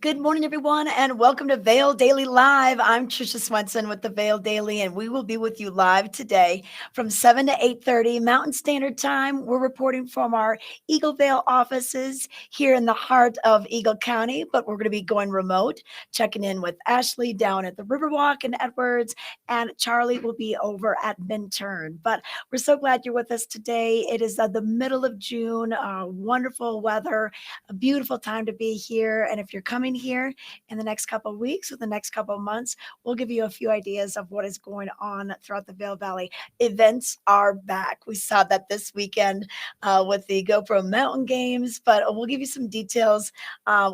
Good morning, everyone, and welcome to Vail Daily Live. I'm Trisha Swenson with the Vail Daily, and we will be with you live today from 7 to 8:30 Mountain Standard Time. We're reporting from our Eagle Vale offices here in the heart of Eagle County, but we're going to be going remote, checking in with Ashley down at the Riverwalk in Edwards, and Charlie will be over at Minturn. But we're so glad you're with us today. It is the middle of June, wonderful weather, a beautiful time to be here. And if you're coming here in the next couple of weeks or the next couple of months, we'll give you a few ideas of what is going on throughout the Vail Valley. Events are back. We saw that this weekend with the GoPro Mountain Games, but we'll give you some details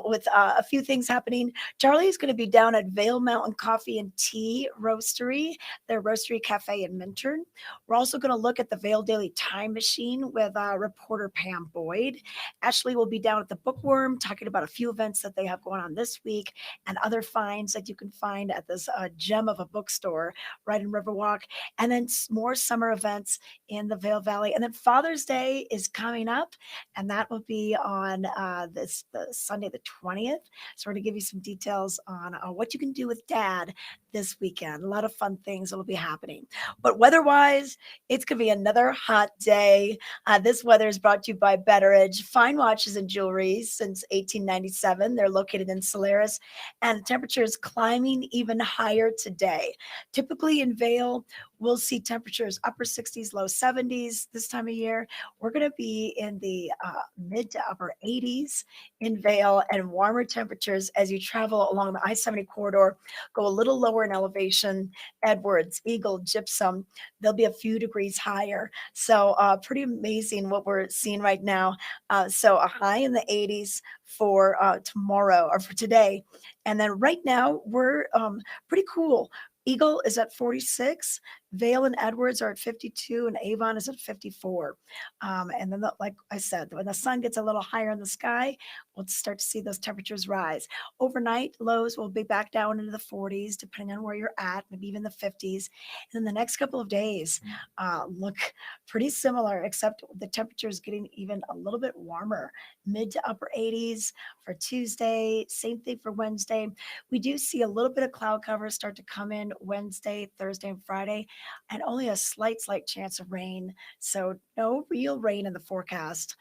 with a few things happening. Charlie is going to be down at Vail Mountain Coffee and Tea Roastery, their roastery cafe in Minturn. We're also going to look at the Vail Daily Time Machine with reporter Pam Boyd. Ashley will be down at the Bookworm talking about a few events that they have going on this week and other finds that you can find at this gem of a bookstore right in Riverwalk. And then more summer events in the Vail Valley. And then Father's Day is coming up, and that will be on the Sunday, the 20th. So we're going to give you some details on what you can do with Dad this weekend. A lot of fun things will be happening. But weather-wise, it's going to be another hot day. This weather is brought to you by Betteridge Fine Watches and Jewelry since 1897. They're located in Solaris, and the temperature is climbing even higher today. Typically in Vail, we'll see temperatures upper 60s, low 70s this time of year. We're going to be in the mid to upper 80s in Vail, and warmer temperatures as you travel along the I-70 corridor, go a little lower in elevation. Edwards, Eagle, Gypsum, they'll be a few degrees higher. So pretty amazing what we're seeing right now. So a high in the 80s for tomorrow or for today. And then right now we're pretty cool. Eagle is at 46, Vail and Edwards are at 52, and Avon is at 54. And then, like I said, when the sun gets a little higher in the sky, we'll start to see those temperatures rise. Overnight, lows will be back down into the 40s, depending on where you're at, maybe even the 50s. And then the next couple of days look pretty similar, except the temperature is getting even a little bit warmer, mid to upper 80s for Tuesday. Same thing for Wednesday. We do see a little bit of cloud cover start to come in Wednesday, Thursday, and Friday, and only a slight chance of rain. So no real rain in the forecast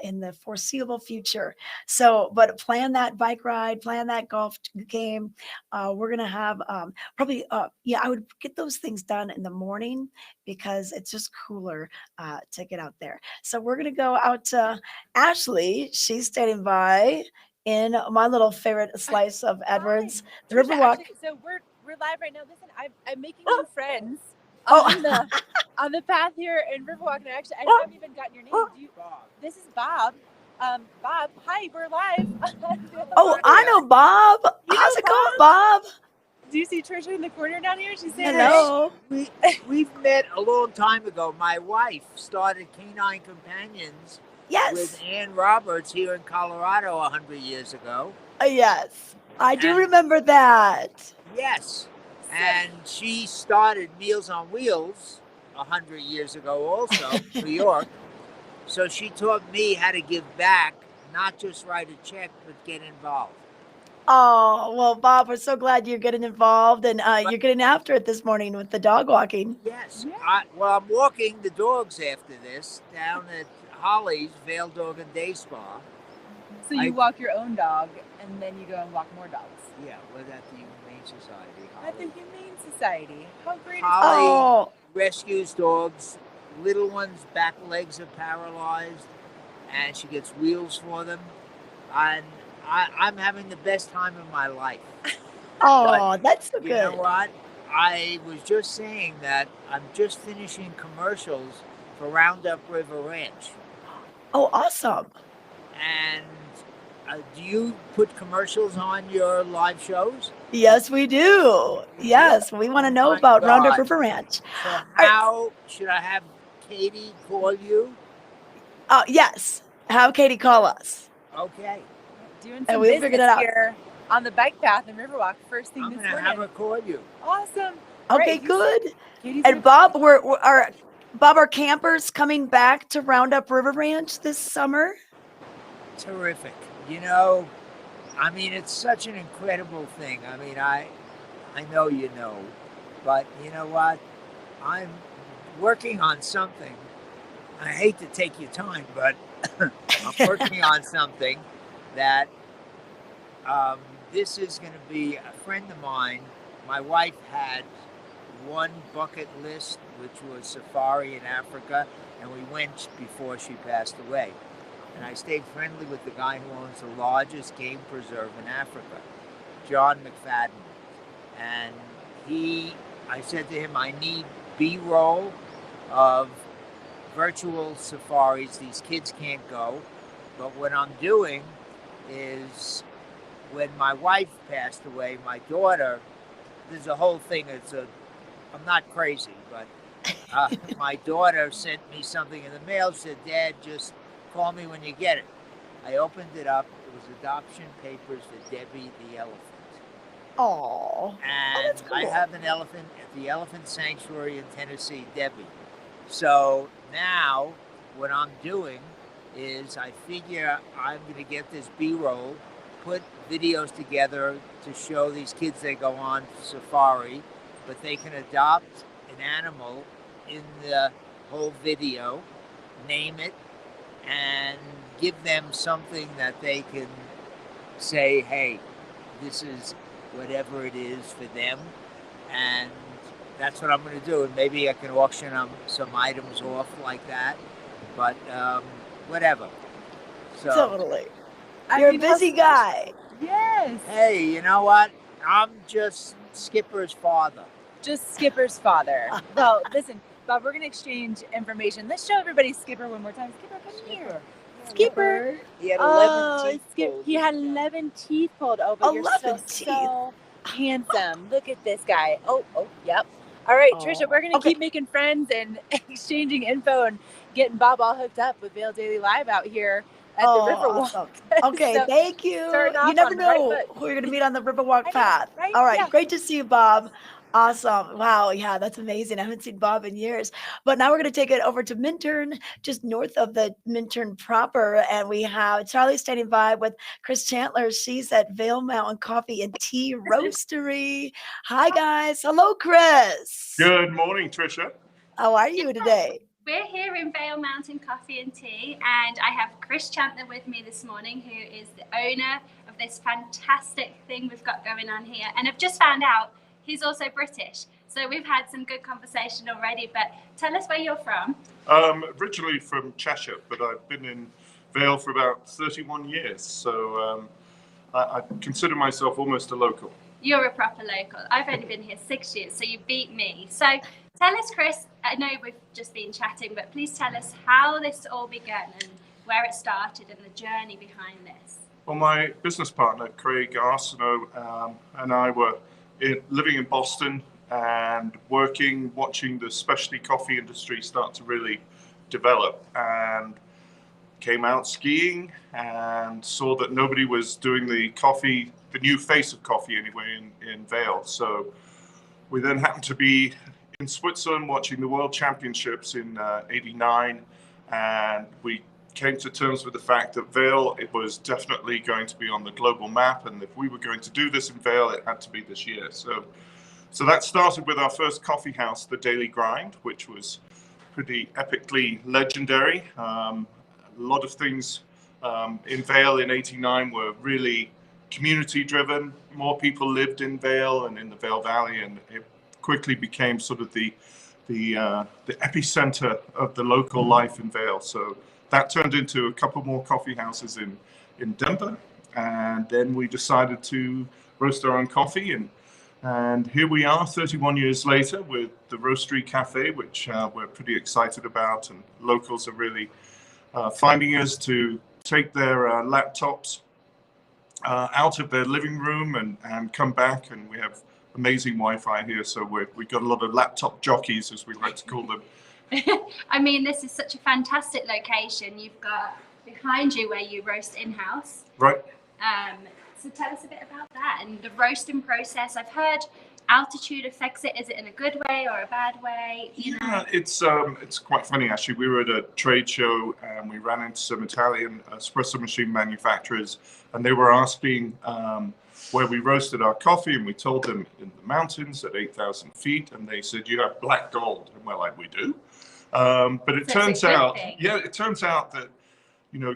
in the foreseeable future. So, but plan that bike ride, plan that golf game. We're going to have probably, I would get those things done in the morning because it's just cooler to get out there. So we're going to go out to Ashley. She's standing by in my little favorite slice of Edwards, the Trisha, Riverwalk. actually, so we're live right now. Listen, I'm making new friends Oh. on the path here in Riverwalk, and I haven't even gotten your name. This is Bob. Bob, hi, we're live. Oh, I know Bob. How's it going, Bob? Do you see Trisha in the corner down here? She's saying hello. We've met a long time ago. My wife started Canine Companions with Ann Roberts here in Colorado 100 years ago. Yes, I do remember that. Yes, and she started Meals on Wheels 100 years ago also, New York. So she taught me how to give back, not just write a check, but get involved. Oh, well, Bob, we're so glad you're getting involved, and you're getting after it this morning with the dog walking. Yes. Well, I'm walking the dogs after this down at Holly's Vail Dog and Day Spa. So you walk your own dog, and then you go and walk more dogs. Yeah, we're at the Humane Society. At the Humane Society. How great is Holly rescues dogs. Little ones' back legs are paralyzed, and she gets wheels for them. And I'm having the best time of my life. Oh, that's so good. You know what? I was just saying that I'm just finishing commercials for Roundup River Ranch. Oh, awesome. And do you put commercials on your live shows? Yes, we do. Yes, we want to know about Roundup River Ranch. So how should I have Katie call you? Yes, have Katie call us. Okay. Doing some business here on the bike path in Riverwalk first thing this morning. I'm going to have her call you. Awesome. Okay, good. And Bob, are campers coming back to Roundup River Ranch this summer? Terrific. You know, I mean, it's such an incredible thing. I mean, I know you know, but you know what? I'm working on something. I hate to take your time, but I'm working on something that um, this is going to be a friend of mine. My wife had one bucket list, which was safari in Africa, and we went before she passed away. And I stayed friendly with the guy who owns the largest game preserve in Africa, John McFadden. And I said to him, I need B-roll of virtual safaris. These kids can't go. But what I'm doing is, when my wife passed away, my daughter, there's a whole thing. I'm not crazy, but my daughter sent me something in the mail. She said, Dad, just call me when you get it. I opened it up. It was adoption papers for Debbie the elephant. Oh, And that's cool. I have an elephant at the Elephant Sanctuary in Tennessee, Debbie. So now what I'm doing is I figure I'm going to get this B-roll, put videos together to show these kids they go on safari, but they can adopt an animal in the whole video, name it, and give them something that they can say, hey, this is whatever it is for them. And that's what I'm going to do. And maybe I can auction some items off like that. But whatever. So, Totally. I You're a mean, how busy special. guy. Yes. hey, you know what? I'm just Skipper's father. Just Skipper's father. Well, listen, Bob, we're going to exchange information. Let's show everybody Skipper one more time. Skipper, come here. Skipper. He had 11 Oh, teeth pulled. he had 11 teeth pulled. Oh, but you're 11 so handsome. Look at this guy. Oh, yep. All right, Oh, Trisha, we're going to okay. keep making friends and exchanging info and getting Bob all hooked up with Vail Daily Live out here at the Riverwalk. Awesome. Okay, So, thank you. starting off You never on the right know foot. who you're going to meet on the Riverwalk I know, path. right? All right, Yeah. great to see you, Bob. Awesome. Wow, yeah, that's amazing. I haven't seen Bob in years. But now we're going to take it over to Minturn, just north of the Minturn proper. And we have Charlie standing by with Chris Chandler. She's at Vail Mountain Coffee and Tea Roastery. Hi, guys. Hello, Chris. Good morning, Trisha. How are you today? We're here in Vail Mountain Coffee and Tea, and I have Chris Chandler with me this morning, who is the owner of this fantastic thing we've got going on here. And I've just found out he's also British. So we've had some good conversation already, but tell us where you're from. Originally from Cheshire, but I've been in Vail for about 31 years, so I consider myself almost a local. You're a proper local. I've only been here 6 years, so you beat me. So tell us, Chris, I know we've just been chatting, but please tell us how this all began and where it started and the journey behind this. Well, my business partner, Craig Arsenault, and I were living in Boston and watching the specialty coffee industry start to really develop, and came out skiing and saw that nobody was doing the new face of coffee anyway in Vail. So we then happened to be in Switzerland watching the World Championships in '89, and we came to terms with the fact that Vail, it was definitely going to be on the global map, and if we were going to do this in Vail, it had to be this year. So that started with our first coffee house, the Daily Grind, which was pretty epically legendary. A lot of things in Vail in '89 were really community driven. More people lived in Vail and in the Vail Valley, and it quickly became sort of the epicenter of the local life in Vail. So that turned into a couple more coffee houses in Denver, and then we decided to roast our own coffee, and here we are 31 years later with the Roastery Cafe, which we're pretty excited about, and locals are really finding us to take their laptops out of their living room and come back, and we have amazing Wi-Fi here, so we've got a lot of laptop jockeys, as we like to call them. I mean, this is such a fantastic location. You've got behind you where you roast in-house. Right. So tell us a bit about that and the roasting process. I've heard altitude affects it? Is it in a good way or a bad way? You know? It's quite funny actually. We were at a trade show and we ran into some Italian espresso machine manufacturers, and they were asking where we roasted our coffee, and we told them in the mountains at 8,000 feet, and they said, "You have black gold," and we're like, "We do." But it turns out, it turns out that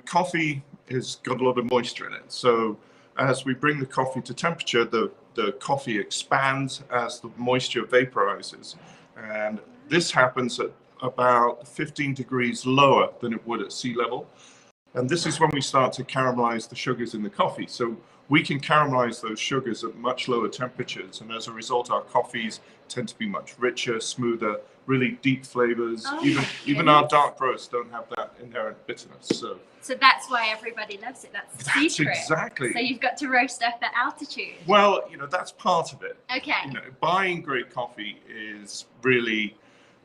coffee has got a lot of moisture in it. So as we bring the coffee to temperature, the coffee expands as the moisture vaporizes. And this happens at about 15 degrees lower than it would at sea level. And this is when we start to caramelize the sugars in the coffee. So we can caramelize those sugars at much lower temperatures. And as a result, our coffees tend to be much richer, smoother, really deep flavors. Even our dark roasts don't have that inherent bitterness. So that's why everybody loves it. That's the secret. Exactly. So you've got to roast stuff at altitude. Well, that's part of it. Okay. Buying great coffee is really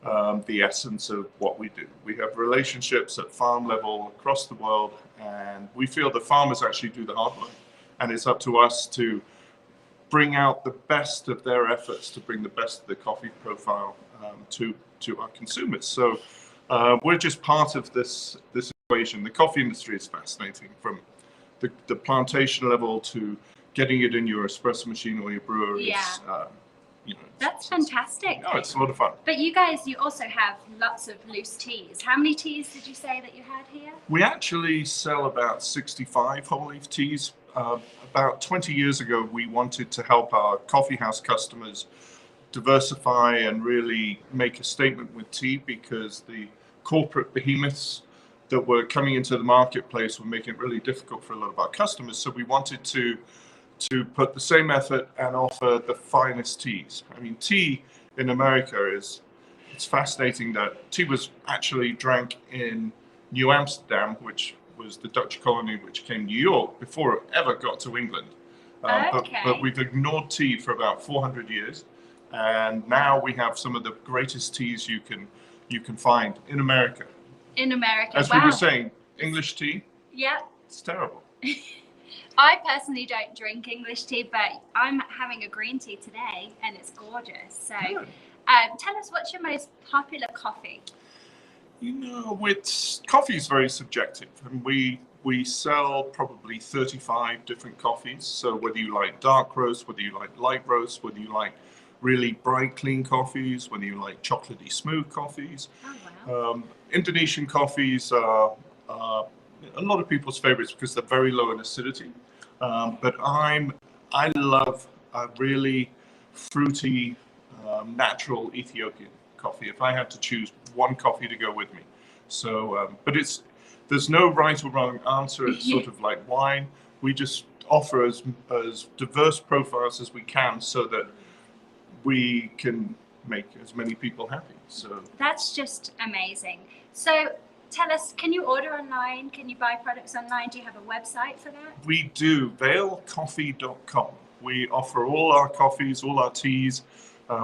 the essence of what we do. We have relationships at farm level across the world, and we feel the farmers actually do the hard work. And it's up to us to bring out the best of their efforts to bring the best of the coffee profile to our consumers. So we're just part of this equation. The coffee industry is fascinating, from the plantation level to getting it in your espresso machine or your breweries. Yeah. That's fantastic. No, it's a lot of fun. But you guys, you also have lots of loose teas. How many teas did you say that you had here? We actually sell about 65 whole leaf teas. About 20 years ago, we wanted to help our coffee house customers diversify and really make a statement with tea, because the corporate behemoths that were coming into the marketplace were making it really difficult for a lot of our customers. So we wanted to put the same effort and offer the finest teas. I mean, tea in America it's fascinating that tea was actually drank in New Amsterdam, which was the Dutch colony which became New York, before it ever got to England. But we've ignored tea for about 400 years. And now we have some of the greatest teas you can find in America. In America, As we were saying, English tea, it's terrible. I personally don't drink English tea, but I'm having a green tea today, and it's gorgeous. So tell us, what's your most popular coffee? Coffee is very subjective, and we sell probably 35 different coffees. So whether you like dark roast, whether you like light roast, whether you like really bright, clean coffees, whether you like chocolatey, smooth coffees. Oh, wow. Indonesian coffees are a lot of people's favorites because they're very low in acidity. But I love a really fruity, natural Ethiopian coffee. If I had to choose one coffee to go with me. So, but there's no right or wrong answer. It's sort of like wine. We just offer as diverse profiles as we can, so that we can make as many people happy. So that's just amazing. So tell us, can you order online? Can you buy products online? Do you have a website for that? We do, vailcoffee.com. We offer all our coffees, all our teas.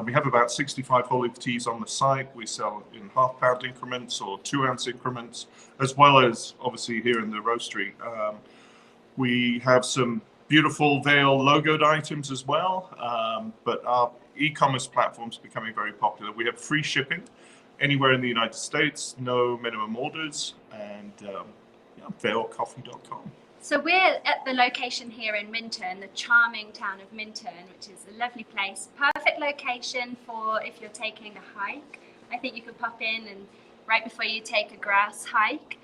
We have about 65 whole leaf teas on the site. We sell in half-pound increments or 2-ounce increments, as well as obviously here in the roastery. We have some beautiful Vail logoed items as well, but our e-commerce platform is becoming very popular. We have free shipping anywhere in the United States, no minimum orders, and vailcoffee.com. So we're at the location here in Minton, the charming town of Minton, which is a lovely place. Perfect location for if you're taking a hike. I think you could pop in and right before you take a grass hike.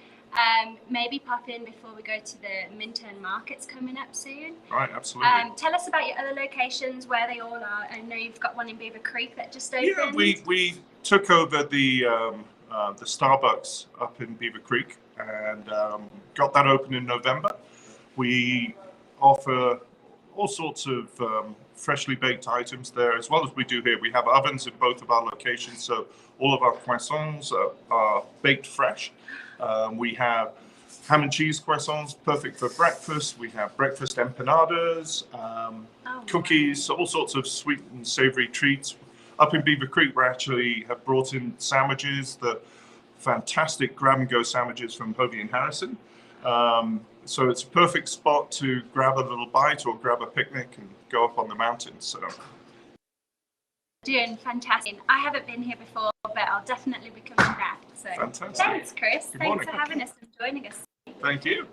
Maybe pop in before we go to the Minton markets coming up soon. Right, absolutely. Tell us about your other locations, where they all are. I know you've got one in Beaver Creek that just opened. Yeah, we took over the Starbucks up in Beaver Creek and got that open in November. We offer all sorts of freshly baked items there, as well as we do here. We have ovens in both of our locations, so all of our croissants are baked fresh. We have ham and cheese croissants, perfect for breakfast. We have breakfast empanadas, cookies, all sorts of sweet and savory treats. Up in Beaver Creek, we actually have brought in sandwiches, the fantastic grab-and-go sandwiches from Hovey and Harrison. So it's a perfect spot to grab a little bite or grab a picnic and go up on the mountains. So doing fantastic. I haven't been here before, but I'll definitely be coming back. So Fantastic. thanks, Chris. Good Thanks morning. for having us and joining us. Thank you.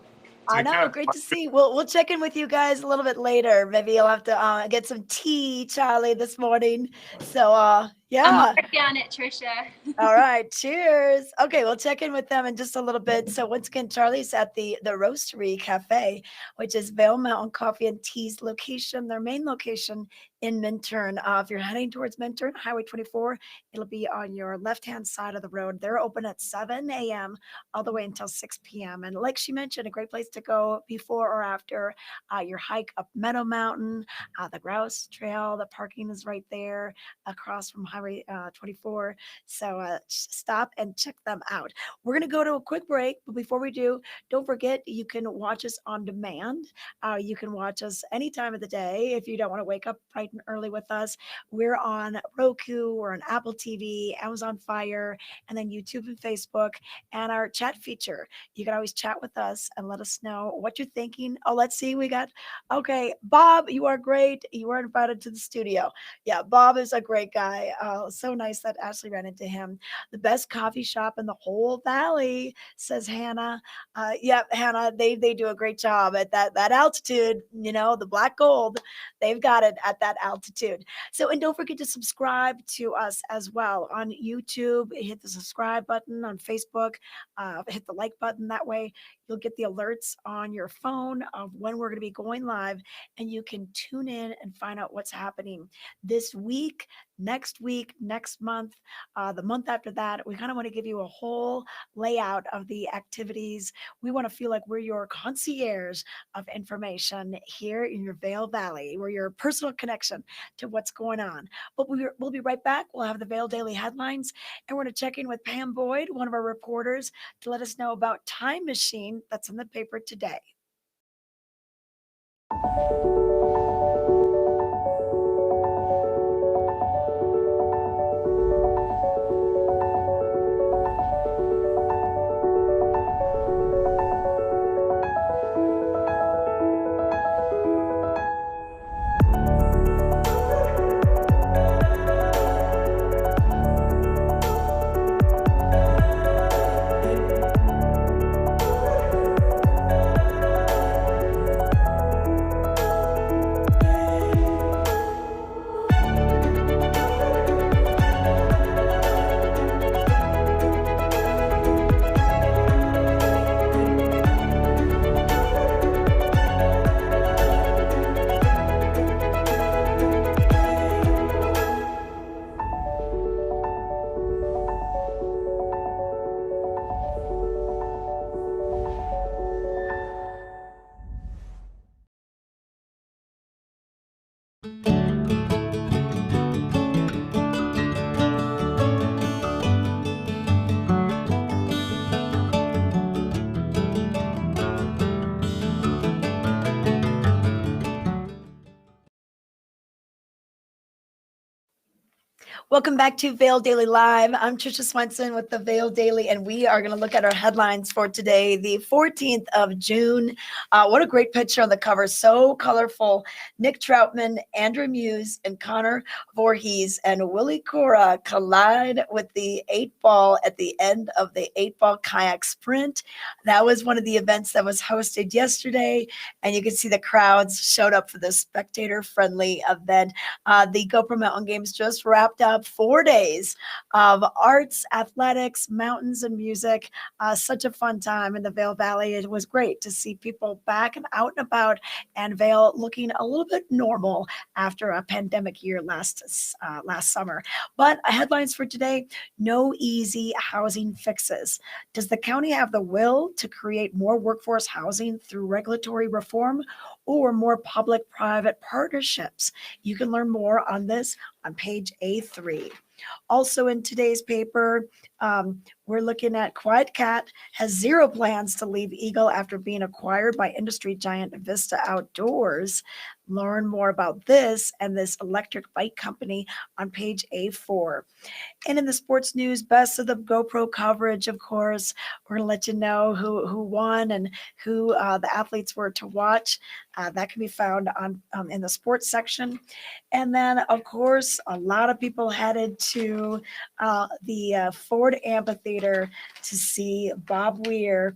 I Take know, care. great to see. We'll check in with you guys a little bit later. Maybe you'll have to get some tea, Charlie, this morning. So yeah. I'm working on it, Trisha. All right, cheers. Okay, we'll check in with them in just a little bit. So once again, Charlie's at the Roastery Cafe, which is Vail Mountain Coffee and Tea's location, their main location in Minturn. If you're heading towards Minturn, Highway 24, it'll be on your left-hand side of the road. They're open at 7 a.m. all the way until 6 p.m. And like she mentioned, a great place to go before or after your hike up Meadow Mountain, the Grouse Trail. The parking is right there across from Highway 24. So stop and check them out. We're going to go to a quick break. But before we do, don't forget you can watch us on demand. You can watch us any time of the day if you don't want to wake up bright and early with us. We're on Roku, we're on Apple TV, Amazon Fire, and then YouTube and Facebook, and our chat feature. You can always chat with us and let us know what you're thinking. Oh, let's see. Okay, Bob, you are great. You are invited to the studio. Yeah, Bob is a great guy. So nice that Ashley ran into him. The best coffee shop in the whole valley, says Hannah. Yeah, Hannah, they do a great job at that altitude. You know, the black gold, they've got it at that altitude. So, and don't forget to subscribe to us as well on YouTube. Hit the subscribe button on Facebook. Hit the like button. That way, you'll get the alerts on your phone of when we're going to be going live, and you can tune in and find out what's happening this week, next month, the month after that. We kind of want to give you a whole layout of the activities. We want to feel like we're your concierge of information here in your Vail Valley. We're your personal connection to what's going on. But we'll be right back. We'll have the Vail Daily headlines, and we're going to check in with Pam Boyd, one of our reporters, to let us know about Time Machine that's in the paper today. Welcome back to Vail Daily Live. I'm Trisha Swenson with the Vail Daily, and we are going to look at our headlines for today, the 14th of June. What a great picture on the cover. So colorful. Nick Troutman, Andrew Muse, and Connor Voorhees and Willie Cora collide with the 8-ball at the end of the 8-ball kayak sprint. That was one of the events that was hosted yesterday, and you can see the crowds showed up for this spectator-friendly event. The GoPro Mountain Games just wrapped up 4 days of arts, athletics, mountains, and music. Such a fun time in the Vail Valley. It was great to see people back and out and about, and Vail looking a little bit normal after a pandemic year last summer. But headlines for today: no easy housing fixes. Does the county have the will to create more workforce housing through regulatory reform or more public-private partnerships? You can learn more on this on page A3. Also in today's paper, we're looking at Quiet Cat has zero plans to leave Eagle after being acquired by industry giant Vista Outdoors. Learn more about this and this electric bike company on page A4. And in the sports news, best of the GoPro coverage, of course, we're going to let you know who won and who the athletes were to watch. That can be found on in the sports section. And then, of course, a lot of people headed to the Ford Amphitheater to see Bob Weir.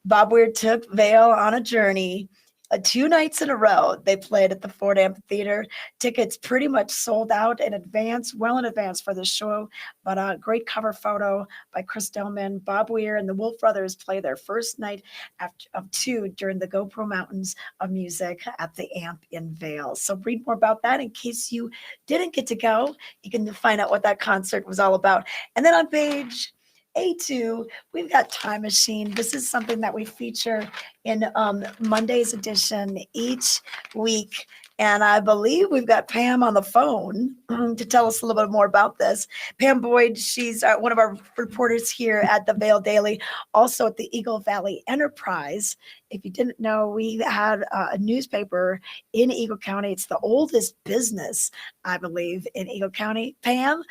Bob Weir took Vail on a journey. 2 nights in a row, they played at the Ford Amphitheater. Tickets pretty much sold out in advance, well in advance for the show. But a great cover photo by Chris Dillman. Bob Weir and the Wolf Brothers play their first night of 2 during the GoPro Mountains of Music at the Amp in Vail. So read more about that in case you didn't get to go. You can find out what that concert was all about. And then on page A2, we've got Time Machine. This is something that we feature in Monday's edition each week. And I believe we've got Pam on the phone to tell us a little bit more about this. Pam Boyd, she's one of our reporters here at the Vail Daily, also at the Eagle Valley Enterprise. If you didn't know, we had a newspaper in Eagle County. It's the oldest business, I believe, in Eagle County. Pam,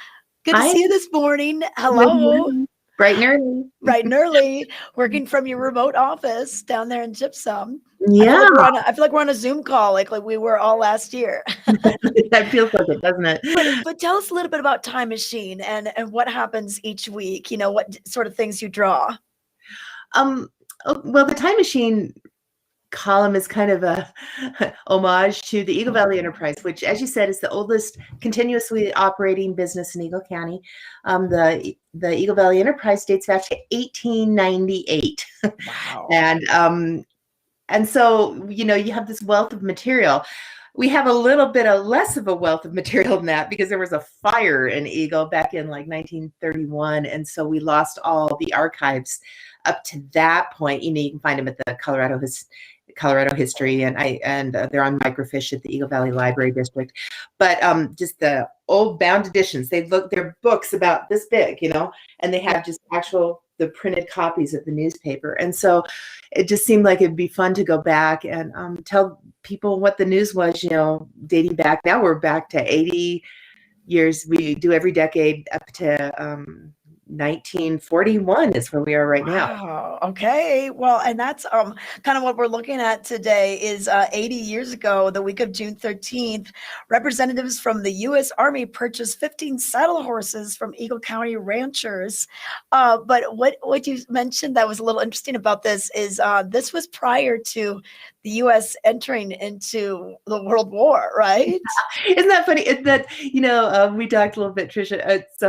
good to see you this morning. Hello. Bright and early. Bright and early, working from your remote office down there in Gypsum. Yeah. I feel like we're on a Zoom call like we were all last year. That feels like it, doesn't it? But tell us a little bit about Time Machine and what happens each week. You know, what sort of things you draw. Well, the Time Machine column is kind of a homage to the Eagle Valley Enterprise, which, as you said, is the oldest continuously operating business in Eagle County. The Eagle Valley Enterprise dates back to 1898. Wow. And so, you know, you have this wealth of material. We have a little bit of less of a wealth of material than that because there was a fire in Eagle back in like 1931. And so we lost all the archives up to that point. You know, you can find them at the Colorado History, and they're on microfiche at the Eagle Valley Library District. But just the old bound editions, they're books about this big, you know, and they have just the printed copies of the newspaper. And so it just seemed like it'd be fun to go back and tell people what the news was, you know, dating back. Now we're back to 80 years. We do every decade up to 1941 is where we are right now. Wow. Okay. Well, and that's kind of what we're looking at today is 80 years ago, the week of June 13th, representatives from the U.S. Army purchased 15 saddle horses from Eagle County ranchers. But what you mentioned that was a little interesting about this is this was prior to the U.S. entering into the World War, right? Isn't that funny? You know, we talked a little bit, Tricia. It's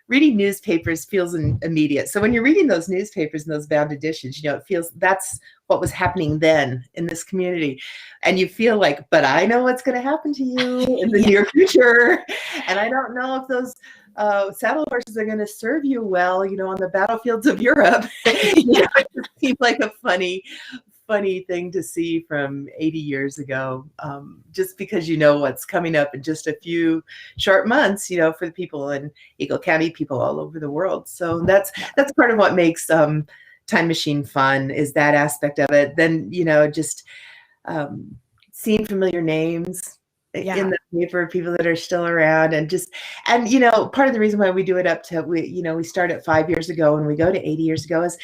reading newspapers feels immediate. So when you're reading those newspapers and those bound editions, you know, it feels that's what was happening then in this community. And you feel like, but I know what's going to happen to you in the near future. And I don't know if those saddle horses are going to serve you well, you know, on the battlefields of Europe. You know, it just seems like a funny thing to see from 80 years ago, just because you know what's coming up in just a few short months, you know, for the people in Eagle County, people all over the world. So that's part of what makes Time Machine fun, is that aspect of it. Then, you know, just seeing familiar names in the paper, people that are still around, and you know, part of the reason why we do it up to, we started 5 years ago and we go to 80 years ago is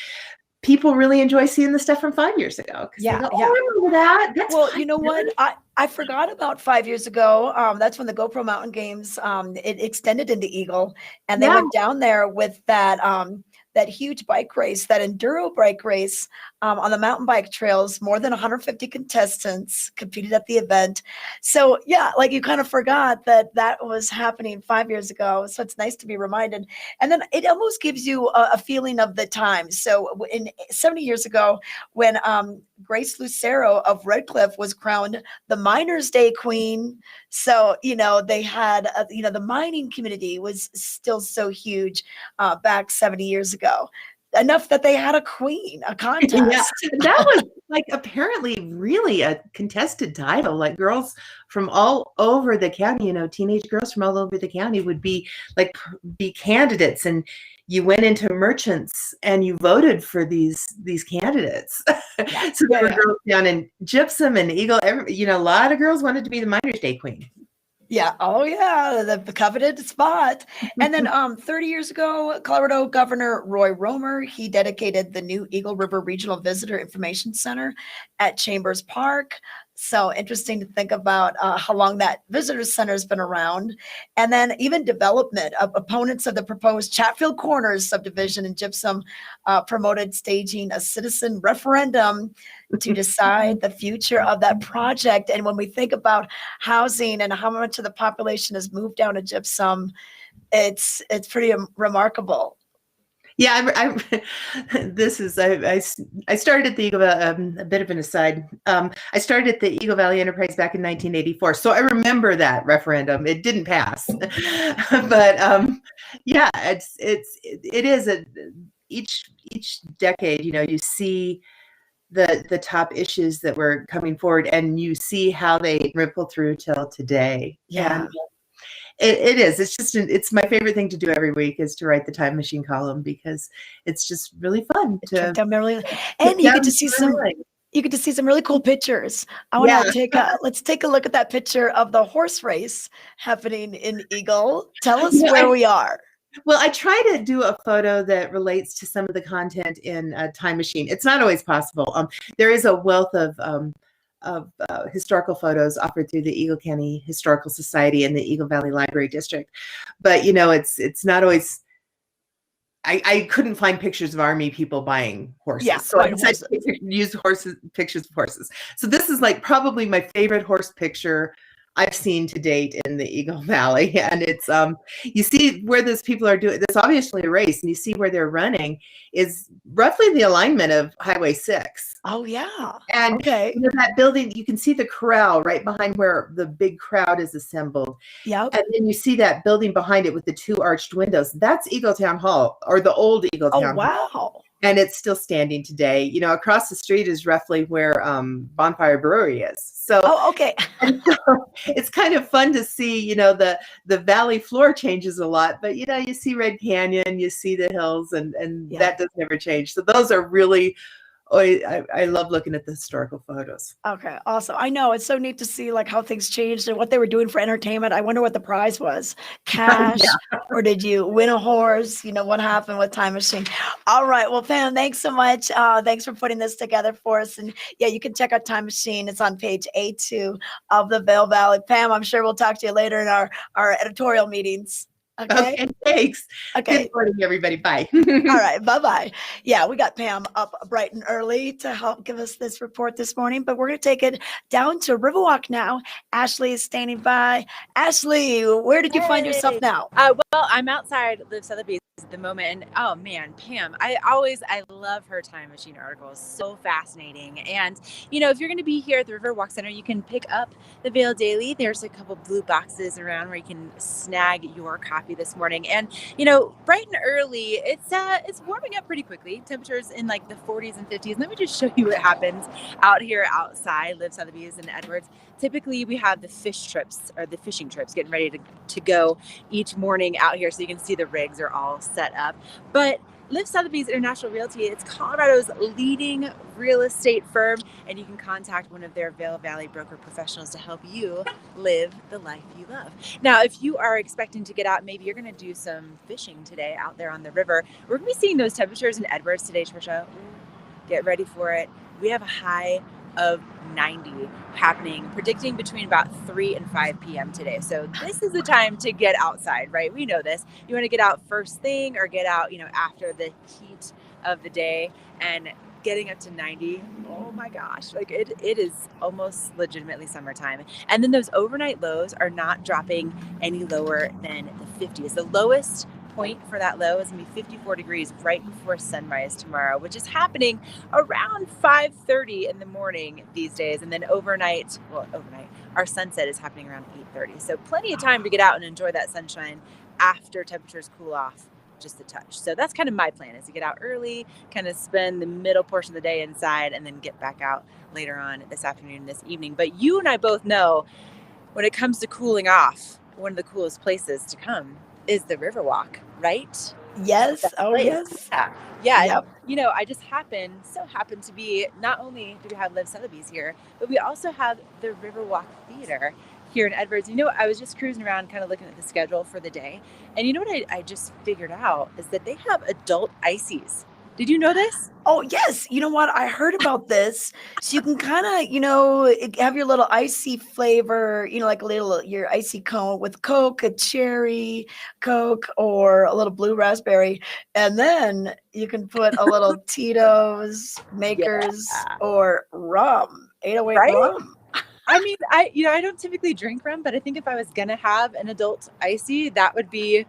people really enjoy seeing the stuff from 5 years ago. I remember that. Well, you know what? I forgot about 5 years ago. That's when the GoPro Mountain Games, it extended into Eagle, and they went down there with that huge bike race, that enduro bike race on the mountain bike trails. More than 150 contestants competed at the event. So yeah, like you kind of forgot that was happening 5 years ago. So it's nice to be reminded. And then it almost gives you a feeling of the time. So in 70 years ago, when Grace Lucero of Red Cliff was crowned the Miners' Day Queen. So, you know, they had, you know, the mining community was still so huge back 70 years ago. enough that they had a queen, a Yeah, contest. that was like apparently really a contested title. Like girls from all over the county, teenage girls from all over the county would be like be candidates, and you went into merchants and you voted for these candidates. Yeah. So there Yeah, were yeah. girls down in Gypsum and Eagle. A lot of girls wanted to be the Miners' Day queen. Yeah. Oh, yeah. The coveted spot. And then 30 years ago, Colorado Governor Roy Romer, he dedicated the new Eagle River Regional Visitor Information Center at Chambers Park. So interesting to think about how long that visitor center has been around. And then even development of opponents of the proposed Chatfield Corners subdivision in Gypsum promoted staging a citizen referendum to decide the future of that project. And when we think about housing and how much of the population has moved down to Gypsum, it's pretty remarkable. Yeah, I started at the Eagle Valley, a bit of an aside. I started at the Eagle Valley Enterprise back in 1984, so I remember that referendum. It didn't pass, but yeah, it is each decade. You see the top issues that were coming forward, and you see how they ripple through till today. Yeah. And it is. It's just it's my favorite thing to do every week is to write the time machine column, because it's just really fun Trip to down memory lane. And you get to see some really cool pictures. I want to let's take a look at that picture of the horse race happening in Eagle. Tell us where we are. Well, I try to do a photo that relates to some of the content in a time machine. It's not always possible. There is a wealth of historical photos offered through the Eagle County Historical Society and the Eagle Valley Library District, but it's not always. I couldn't find pictures of Army people buying horses, so I decided to use pictures of horses. So this is like probably my favorite horse picture I've seen to date in the Eagle Valley. And it's you see where those people are doing this, obviously a race, and you see where they're running is roughly the alignment of Highway 6. Oh yeah. And okay. That building, you can see the corral right behind where the big crowd is assembled. Yep. And then you see that building behind it with the 2 arched windows. That's Eagle Town Hall, or the old Eagle Town Hall. Oh wow. And it's still standing today. Across the street is roughly where Bonfire Brewery is. So, okay. So it's kind of fun to see, the valley floor changes a lot, but you see Red Canyon, you see the hills, and that does never change. So those are really, I love looking at the historical photos. Okay, awesome. I know it's so neat to see like how things changed and what they were doing for entertainment. I wonder what the prize was, cash, or did you win a horse? What happened with Time Machine? All right, well, Pam, thanks so much. Thanks for putting this together for us. And yeah, you can check out Time Machine. It's on page A2 of the Vail Valley. Pam, I'm sure we'll talk to you later in our editorial meetings. Okay, thanks. Okay. Good morning, everybody. Bye. All right. Bye-bye. Yeah, we got Pam up bright and early to help give us this report this morning, but we're going to take it down to Riverwalk now. Ashley is standing by. Ashley, where did you find yourself now? Well, I'm outside Live Sotheby's at the moment, and oh man, Pam, I love her time machine articles. So fascinating. And if you're going to be here at the Riverwalk Center, you can pick up the Vail Daily. There's a couple blue boxes around where you can snag your copy this morning. And bright and early, it's warming up pretty quickly. Temperatures in like the 40s and 50s. Let me just show you what happens out here outside Live Sotheby's and Edwards. Typically, we have the fishing trips getting ready to go each morning out here, so you can see the rigs are all set up. But Live Sotheby's International Realty, it's Colorado's leading real estate firm, and you can contact one of their Vail Valley broker professionals to help you live the life you love. Now, if you are expecting to get out, maybe you're going to do some fishing today out there on the river. We're going to be seeing those temperatures in Edwards today, Trisha. Get ready for it. We have a high of 90 happening, predicting between about 3 and 5 p.m. today. So this is the time to get outside, right? We know this. You want to get out first thing or get out, after the heat of the day, and getting up to 90. Oh my gosh. Like it is almost legitimately summertime. And then those overnight lows are not dropping any lower than the 50s. The lowest point for that low is going to be 54 degrees right before sunrise tomorrow, which is happening around 5:30 in the morning these days. And then overnight, our sunset is happening around 8:30. So plenty of time to get out and enjoy that sunshine after temperatures cool off just a touch. So that's kind of my plan, is to get out early, kind of spend the middle portion of the day inside, and then get back out later on this afternoon, this evening. But you and I both know, when it comes to cooling off, one of the coolest places to come is the Riverwalk, right? Yes. Oh, Place. yes. Yeah. Yeah. Yep. And, I just happen to be, not only do we have Liv Sotheby's here, but we also have the Riverwalk Theater here in Edwards. I was just cruising around kind of looking at the schedule for the day. And you know what I just figured out is that they have adult ices. Did you know this? Oh, yes. You know what? I heard about this. So you can kind of, have your little icy flavor, like your icy cone with Coke, a cherry Coke, or a little blue raspberry. And then you can put a little Tito's, Makers, or rum, 808 Right? rum. I mean, I don't typically drink rum, but I think if I was gonna have an adult icy, that would be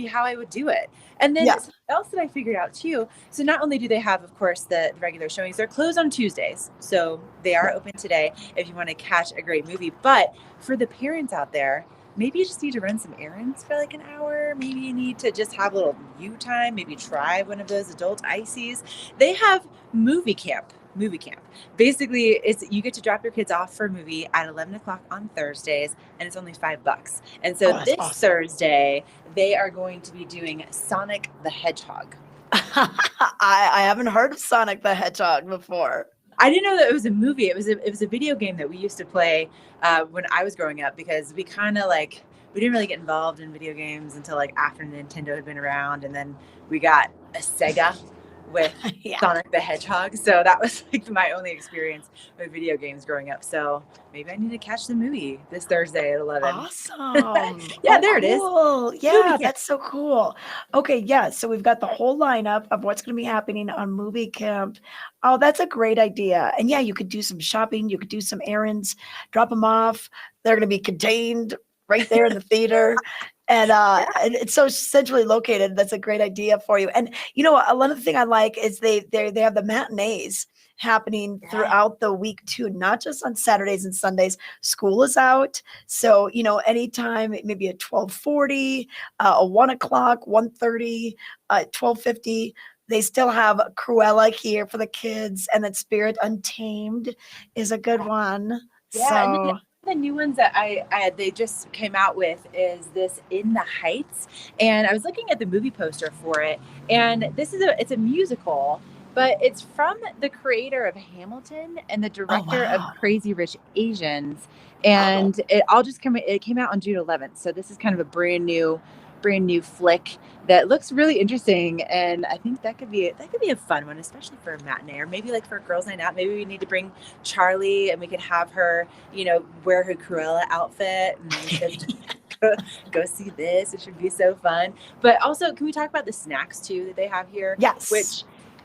how I would do it. And then something else that I figured out too. So not only do they have, of course, the regular showings, they're closed on Tuesdays. So they are open today if you want to catch a great movie. But for the parents out there, maybe you just need to run some errands for like an hour. Maybe you need to just have a little you time. Maybe try one of those adult ices. They have movie camp. Basically, you get to drop your kids off for a movie at 11 o'clock on Thursdays, and it's only $5. And so this awesome. Thursday, they are going to be doing Sonic the Hedgehog. I haven't heard of Sonic the Hedgehog before. I didn't know that it was a movie. It was a video game that we used to play when I was growing up, because we kind of we didn't really get involved in video games until like after Nintendo had been around, and then we got a Sega with Sonic the Hedgehog. So that was like my only experience with video games growing up. So maybe I need to catch the movie this Thursday at 11. Awesome. There it is. Yeah, that's so cool. Okay, yeah. So we've got the whole lineup of what's going to be happening on movie camp. Oh, that's a great idea. And yeah, you could do some shopping. You could do some errands, drop them off. They're going to be contained right there in the theater. And it's so centrally located. That's a great idea for you. And another thing I like is they have the matinees happening throughout the week too, not just on Saturdays and Sundays. School is out, so anytime, maybe at 12:40, a 1 o'clock, 1:30, 12:50. They still have Cruella here for the kids, and then Spirit Untamed is a good one. Yeah, so. The new ones that they just came out with is this In the Heights, and I was looking at the movie poster for it, and it's a musical, but it's from the creator of Hamilton and the director of Crazy Rich Asians, and it came out on June 11th. So this is kind of a brand new flick that looks really interesting, and I think that could be a fun one, especially for a matinee, or maybe like for a girls' night out. Maybe we need to bring Charlie, and we could have her, wear her Cruella outfit and just go see this. It should be so fun. But also, can we talk about the snacks too that they have here? Yes. Which,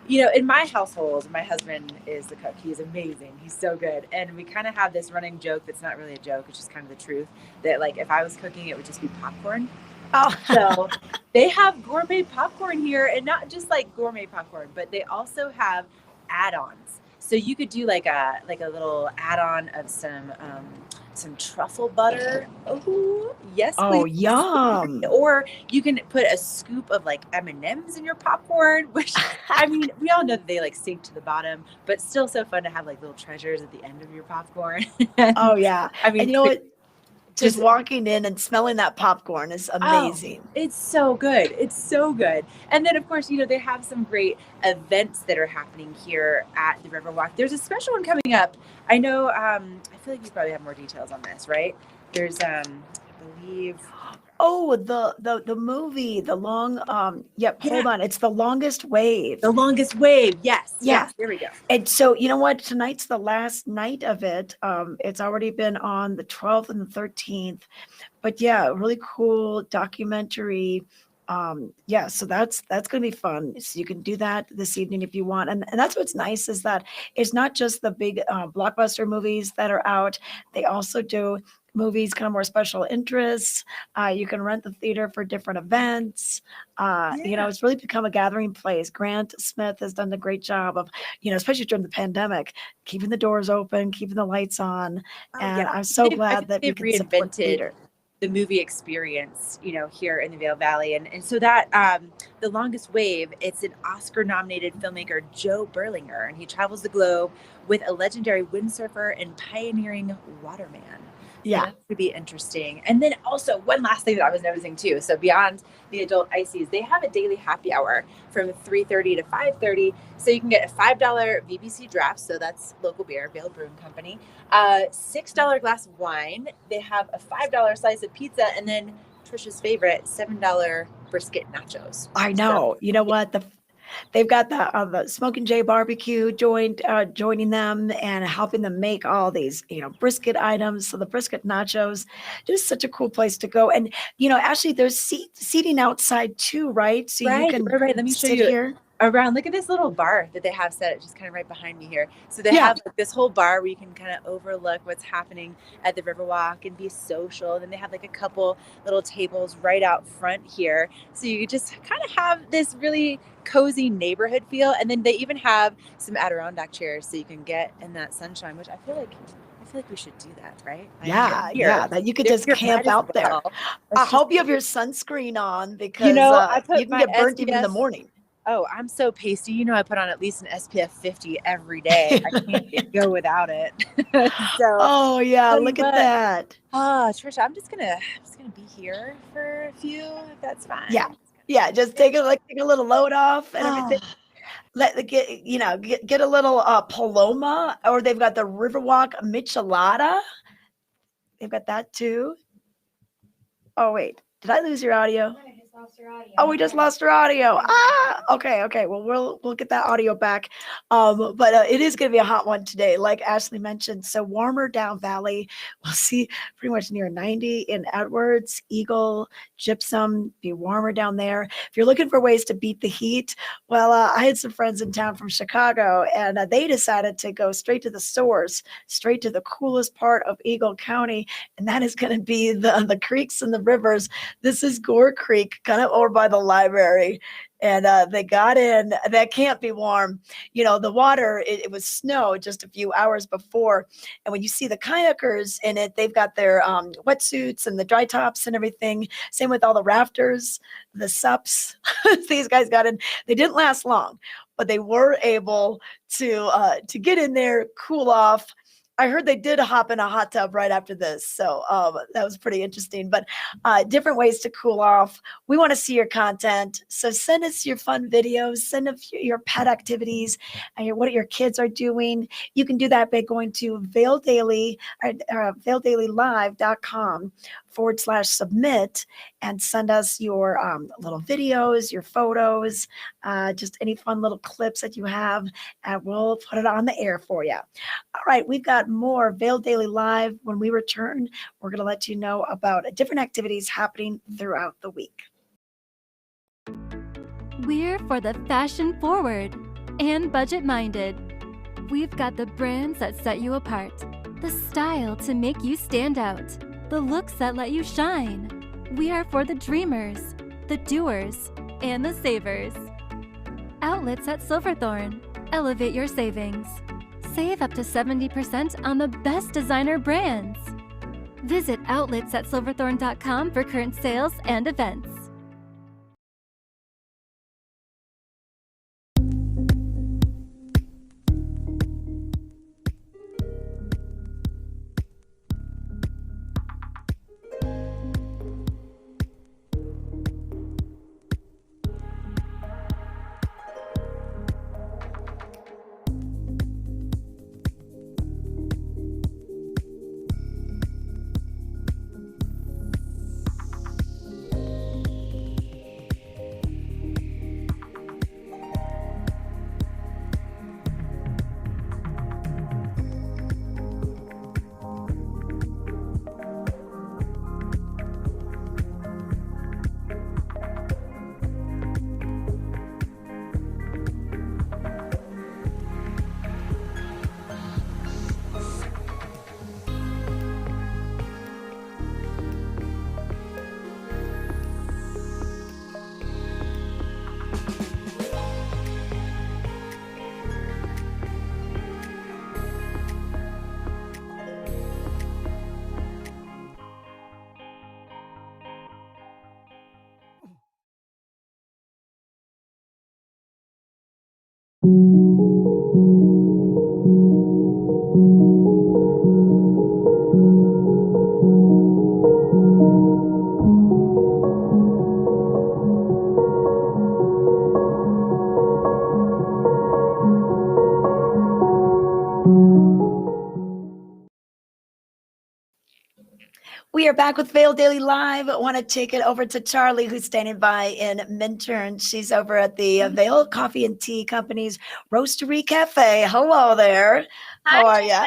in my household, my husband is the cook. He's amazing. He's so good. And we kind of have this running joke that's not really a joke. It's just kind of the truth, that like if I was cooking, it would just be popcorn. Oh. So they have gourmet popcorn here, and not just like gourmet popcorn, but they also have add-ons. So you could do like a little add-on of some truffle butter. Oh, yes, please. Oh, yum. Or you can put a scoop of like M&Ms in your popcorn, which I mean, we all know that they like sink to the bottom, but still so fun to have like little treasures at the end of your popcorn. Oh yeah. I mean, and you know what? Just walking in and smelling that popcorn is amazing. Oh, it's so good. It's so good. And then, of course, they have some great events that are happening here at the Riverwalk. There's a special one coming up. I know, I feel like you probably have more details on this, right? There's, I believe... Oh, the movie, the long, hold on. It's The Longest Wave. The Longest Wave. Yes. Yeah. Yes, there we go. And so, you know what? Tonight's the last night of it. It's already been on the 12th and the 13th. But yeah, really cool documentary. So that's going to be fun. So you can do that this evening if you want. And that's what's nice, is that it's not just the big blockbuster movies that are out. They also do movies, kind of more special interests. You can rent the theater for different events. It's really become a gathering place. Grant Smith has done a great job of, especially during the pandemic, keeping the doors open, keeping the lights on. And I'm so glad that we can support theater. the movie experience, here in the Vail Valley. And so that The Longest Wave, it's an Oscar-nominated filmmaker, Joe Berlinger, and he travels the globe with a legendary windsurfer and pioneering waterman. Yeah. So that could be interesting. And then also one last thing that I was noticing too. So beyond the adult ices, they have a daily happy hour from 3:30 to 5:30. So you can get a $5 VBC draft. So that's local beer, Vail Brewing Company. $6 glass of wine. They have a $5 slice of pizza, and then Trisha's favorite, $7 brisket nachos. I know. You know what? They've got the Smoke and Jay Barbecue joining them and helping them make all these, brisket items. So the brisket nachos, just such a cool place to go. And, Ashley, there's seating outside too, right? So you can right. Let me show sit you here. Around. Look at this little bar that they have set just kind of right behind me here. So they Yeah. have like this whole bar where you can kind of overlook what's happening at the Riverwalk and be social. Then they have like a couple little tables right out front here. So you just kind of have this really cozy neighborhood feel. And then they even have some Adirondack chairs so you can get in that sunshine, which I feel like we should do that, right? Yeah, that you could just camp out there. I hope you have your sunscreen on because I put you can get burnt even in the morning. Oh, I'm so pasty. I put on at least an SPF 50 every day. I can't go without it. Oh yeah, look at that. Oh, Trisha, I'm just gonna be here for a few, if that's fine. Yeah. Just take a little load off and everything. Get a little Paloma, or they've got the Riverwalk Michelada. They've got that too. Oh wait, did I lose your audio? Oh, we just lost our audio. Okay. Well, we'll get that audio back. But it is going to be a hot one today, like Ashley mentioned. So warmer down valley. We'll see pretty much near 90 in Edwards, Eagle, Gypsum. Be warmer down there. If you're looking for ways to beat the heat, well, I had some friends in town from Chicago, and they decided to go straight to the source, straight to the coolest part of Eagle County, and that is going to be the creeks and the rivers. This is Gore Creek, kind of over by the library, and they got in. That can't be warm. The water, it was snow just a few hours before, and when you see the kayakers in it, they've got their wetsuits and the dry tops and everything. Same with all the rafters, the sups. These guys got in. They didn't last long, but they were able to get in there, cool off. I heard they did hop in a hot tub right after this. So that was pretty interesting. But different ways to cool off. We want to see your content. So send us your fun videos. Send us your pet activities and what your kids are doing. You can do that by going to Vail Daily, VailDailyLive.com/submit and send us your little videos, your photos, just any fun little clips that you have, and we'll put it on the air for you. All right, we've got more Vail Daily Live. When we return, we're going to let you know about different activities happening throughout the week. We're for the fashion forward and budget minded. We've got the brands that set you apart, the style to make you stand out, the looks that let you shine. We are for the dreamers, the doers, and the savers. Outlets at Silverthorne. Elevate your savings. Save up to 70% on the best designer brands. Visit outlets@silverthorne.com for current sales and events. back with Vail Daily Live. I want to take it over to Charlie, who's standing by in Minturn. She's over at the Vail Coffee and Tea Company's Roastery Cafe. Hello there. How are you?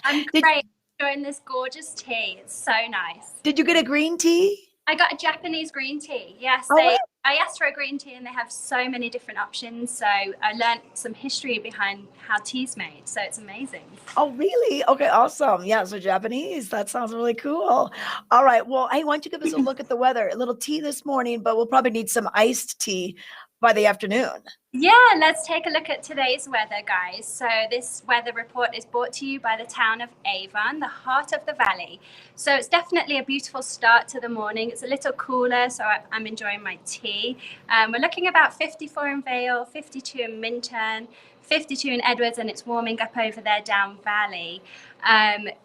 I'm great. Enjoying this gorgeous tea. It's so nice. Did you get a green tea? I got a Japanese green tea. Yes, Oh, I asked for a green tea and they have so many different options. So I learned some history behind how tea's made. So it's amazing. Oh, really? Okay, awesome. Yeah, so Japanese. That sounds really cool. All right. Well, hey, why don't you give us a look at the weather? A little tea this morning, but we'll probably need some iced tea by the afternoon. Yeah, let's take a look at today's weather, guys. So this weather report is brought to you by the town of Avon, the heart of the valley. So it's definitely a beautiful start to the morning. It's a little cooler, so I'm enjoying my tea. We're looking about 54 in Vail, 52 in Minturn, 52 in Edwards, and it's warming up over there down valley.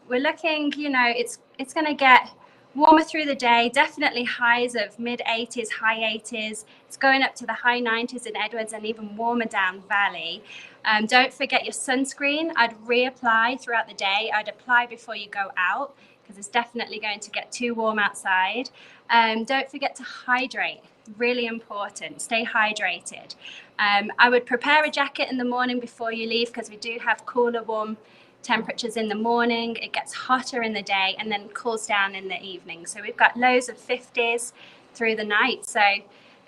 We're looking, it's going to get warmer through the day, definitely highs of mid 80s, high 80s. It's going up to the high 90s in Edwards and even warmer down valley. Don't forget your sunscreen. I'd reapply throughout the day. I'd apply before you go out because it's definitely going to get too warm outside. Don't forget to hydrate. Really important. Stay hydrated. I would prepare a jacket in the morning before you leave because we do have cooler, warm temperatures in the morning. It gets hotter in the day and then cools down in the evening. So we've got lows of 50s through the night. So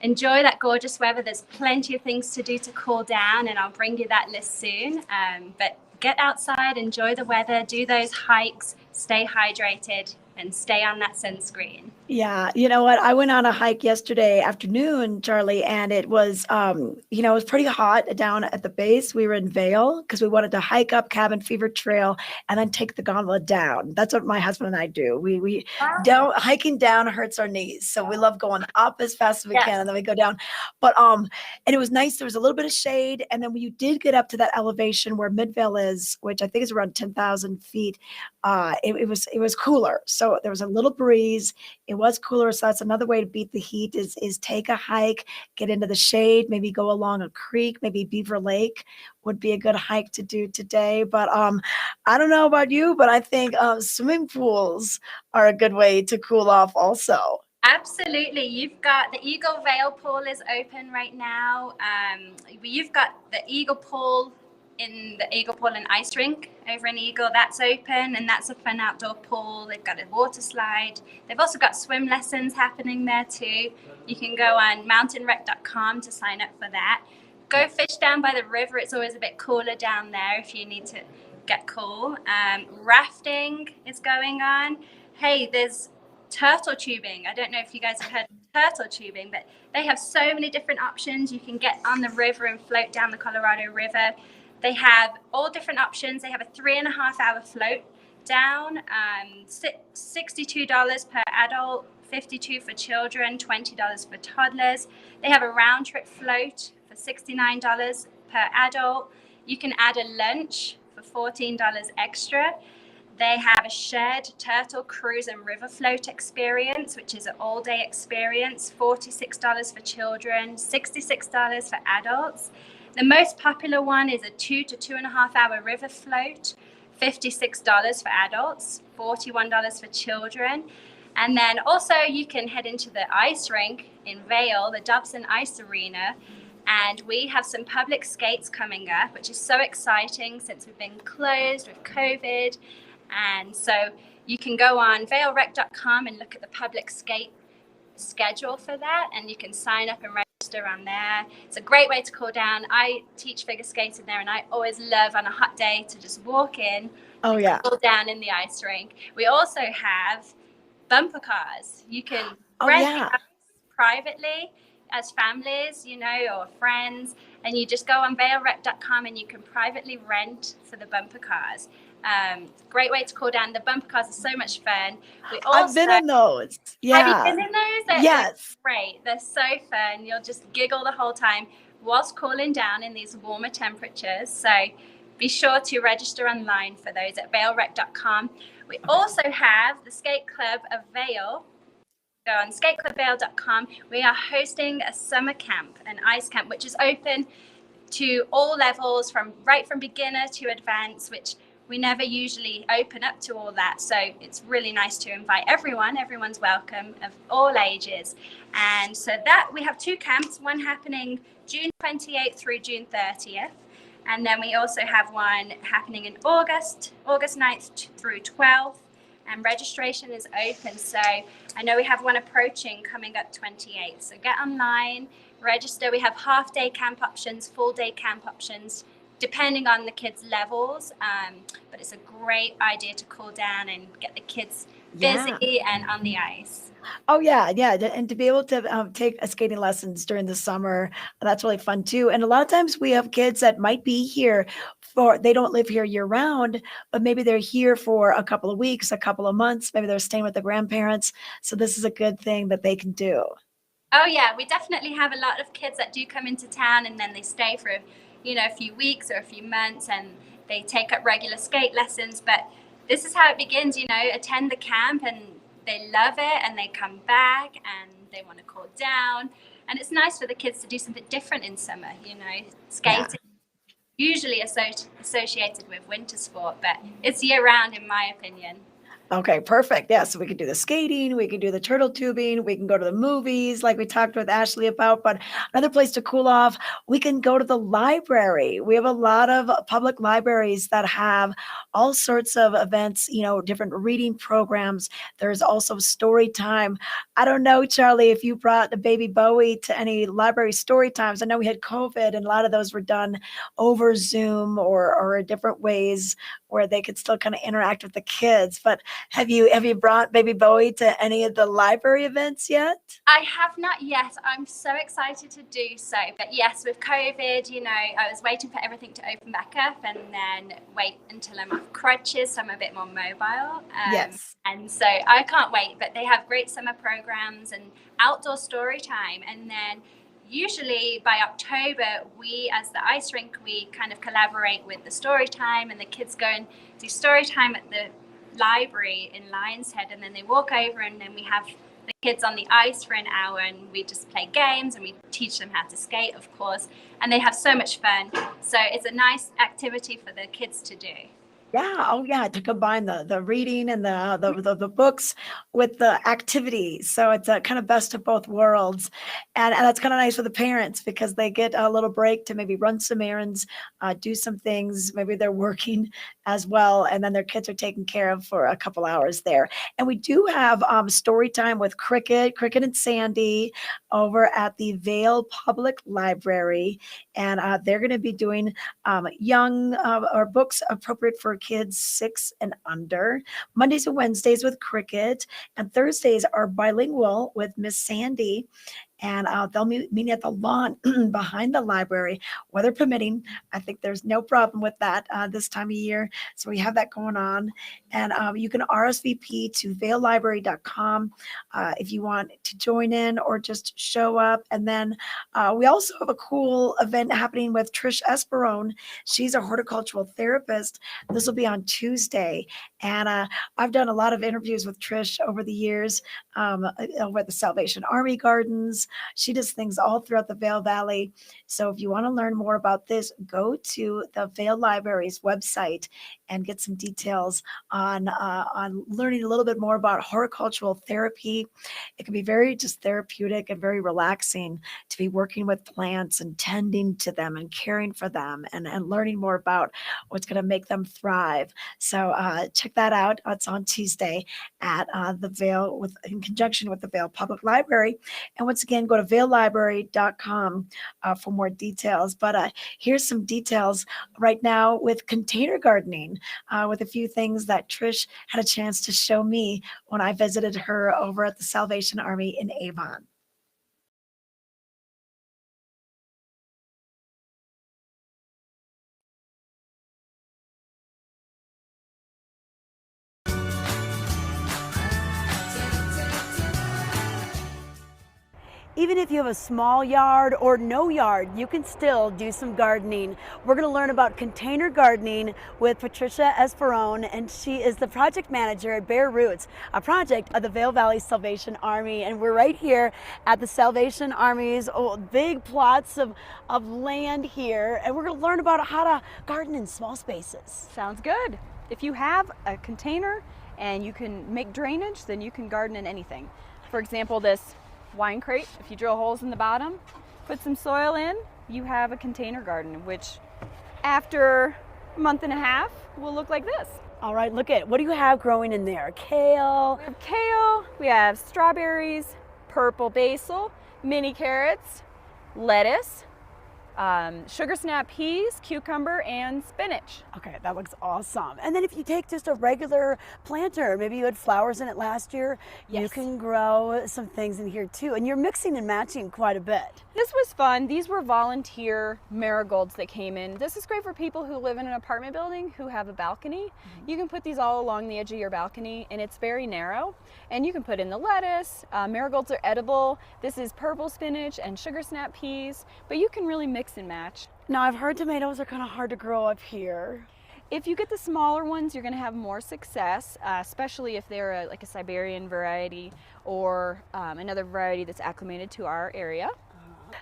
enjoy that gorgeous weather. There's plenty of things to do to cool down, and I'll bring you that list soon. But get outside, enjoy the weather, do those hikes, stay hydrated, and stay on that sunscreen. Yeah, you know what? I went on a hike yesterday afternoon, Charlie, and it was, it was pretty hot down at the base. We were in Vail because we wanted to hike up Cabin Fever Trail and then take the gondola down. That's what my husband and I do. We down hiking down hurts our knees, so we love going up as fast as we can, and then we go down. But and it was nice. There was a little bit of shade, and then when you did get up to that elevation where Midvale is, which I think is around 10,000 feet, it was cooler. So there was a little breeze. It was cooler, so that's another way to beat the heat is take a hike, get into the shade, maybe go along a creek, maybe Beaver Lake would be a good hike to do today. But I don't know about you, but I think swimming pools are a good way to cool off also. Absolutely. You've got the Eagle Vail pool is open right now. You've got the Eagle pool in the Eagle Pool and Ice Rink over in Eagle. That's open, and that's a fun outdoor pool. They've got a water slide. They've also got swim lessons happening there too. You can go on mountainrec.com to sign up for that. Go fish down by the river. It's always a bit cooler down there if you need to get cool. Rafting is going on. Hey, there's turtle tubing. I don't know if you guys have heard of turtle tubing, but they have so many different options. You can get on the river and float down the Colorado River. They have all different options. They have a 3.5-hour float down, $62 per adult, $52 for children, $20 for toddlers. They have a round trip float for $69 per adult. You can add a lunch for $14 extra. They have a shared turtle cruise and river float experience, which is an all-day experience, $46 for children, $66 for adults. The most popular one is a 2 to 2.5 hour river float, $56 for adults, $41 for children. And then also you can head into the ice rink in Vail, the Dobson Ice Arena, and we have some public skates coming up, which is so exciting since we've been closed with COVID. And so you can go on vailrec.com and look at the public skate schedule for that, and you can sign up and register on there. It's a great way to cool down. I teach figure skating there, and I always love on a hot day to just walk in and cool down in the ice rink. We also have bumper cars. You can rent cars privately as families, or friends, and you just go on vailrec.com and you can privately rent for the bumper cars. Great way to cool down. The bumper cars are so much fun. I've been in those. Yeah. Have you been in those? Yes. They're great. They're so fun. You'll just giggle the whole time whilst cooling down in these warmer temperatures. So be sure to register online for those at vailrec.com. We also have the Skate Club of Vail. Go on skateclubvail.com. We are hosting a summer camp, an ice camp, which is open to all levels, from beginner to advanced, which we never usually open up to all that. So it's really nice to invite everyone. Everyone's welcome of all ages. And so that we have 2 camps, one happening June 28th through June 30th. And then we also have one happening in August 9th through 12th. And registration is open. So I know we have one approaching coming up 28th. So get online, register. We have half-day camp options, full-day camp options, depending on the kids' levels. But it's a great idea to cool down and get the kids busy and on the ice. Oh yeah, and to be able to take skating lessons during the summer, that's really fun too. And a lot of times we have kids that might be here they don't live here year round, but maybe they're here for a couple of weeks, a couple of months. Maybe they're staying with the grandparents. So this is a good thing that they can do. Oh yeah, we definitely have a lot of kids that do come into town and then they stay for, a few weeks or a few months, and they take up regular skate lessons. But this is how it begins, attend the camp and they love it and they come back and they want to cool down. And it's nice for the kids to do something different in summer, skating. Usually associated with winter sport, but it's year round in my opinion. Okay, perfect. Yeah, so we can do the skating, we can do the turtle tubing, we can go to the movies like we talked with Ashley about, but another place to cool off, we can go to the library. We have a lot of public libraries that have all sorts of events, different reading programs. There's also story time. I don't know, Charlie, if you brought the baby Bowie to any library story times. I know we had COVID and a lot of those were done over Zoom or different ways where they could still kind of interact with the kids. But have you brought baby Bowie to any of the library events yet? I have not yet. I'm so excited to do so. But yes, with COVID, I was waiting for everything to open back up and then wait until I'm off crutches, so I'm a bit more mobile. Yes. And so I can't wait. But they have great summer programs and outdoor story time. And then usually by October, we, as the ice rink, we kind of collaborate with the story time, and the kids go and do story time at the library in Lion's Head, and then they walk over and then we have the kids on the ice for an hour and we just play games and we teach them how to skate, of course, and they have so much fun. So it's a nice activity for the kids to do. Yeah. Oh, yeah. To combine the reading and the books with the activities, so it's a kind of best of both worlds, and that's kind of nice for the parents because they get a little break to maybe run some errands, do some things. Maybe they're working as well, and then their kids are taken care of for a couple hours there. And we do have story time with Cricket and Sandy over at the Vail Public Library, and they're going to be doing young or books appropriate for kids 6 and under. Mondays and Wednesdays with Cricket, and Thursdays are bilingual with Miss Sandy. And they'll meet at the lawn behind the library, weather permitting. I think there's no problem with that this time of year. So we have that going on. And you can RSVP to vaillibrary.com if you want to join in or just show up. And then we also have a cool event happening with Trish Esperone. She's a horticultural therapist. This will be on Tuesday. And I've done a lot of interviews with Trish over the years over at the Salvation Army Gardens. She does things all throughout the Vail Valley. So if you want to learn more about this, go to the Vail Library's website and get some details on learning a little bit more about horticultural therapy. It can be very just therapeutic and very relaxing to be working with plants and tending to them and caring for them and learning more about what's going to make them thrive. So check that out. It's on Tuesday at the Vail in conjunction with the Vail Public Library. And once again, go to vaillibrary.com for more details. But here's some details right now with container gardening, with a few things that Trish had a chance to show me when I visited her over at the Salvation Army in Avon. Even if you have a small yard or no yard, you can still do some gardening. We're going to learn about container gardening with Patricia Esperone, and she is the project manager at Bare Roots, a project of the Vail Valley Salvation Army. And we're right here at the Salvation Army's big plots of land here, and we're going to learn about how to garden in small spaces. Sounds good. If you have a container and you can make drainage, then you can garden in anything. For example, this wine crate, if you drill holes in the bottom, put some soil in, you have a container garden, which after a month and a half will look like this. All right, look at, what do you have growing in there? Kale. We have kale, we have strawberries, purple basil, mini carrots, lettuce, sugar snap peas, cucumber, and spinach. Okay, that looks awesome. And then if you take just a regular planter, maybe you had flowers in it last year, you Yes. can grow some things in here too. And you're mixing and matching quite a bit. This was fun. These were volunteer marigolds that came in. This is great for people who live in an apartment building who have a balcony. You can put these all along the edge of your balcony, and it's very narrow. And you can put in the lettuce. Marigolds are edible. This is purple spinach and sugar snap peas, but you can really mix and match. Now I've heard tomatoes are kind of hard to grow up here. If you get the smaller ones, you're going to have more success, especially if they're like a Siberian variety or another variety that's acclimated to our area.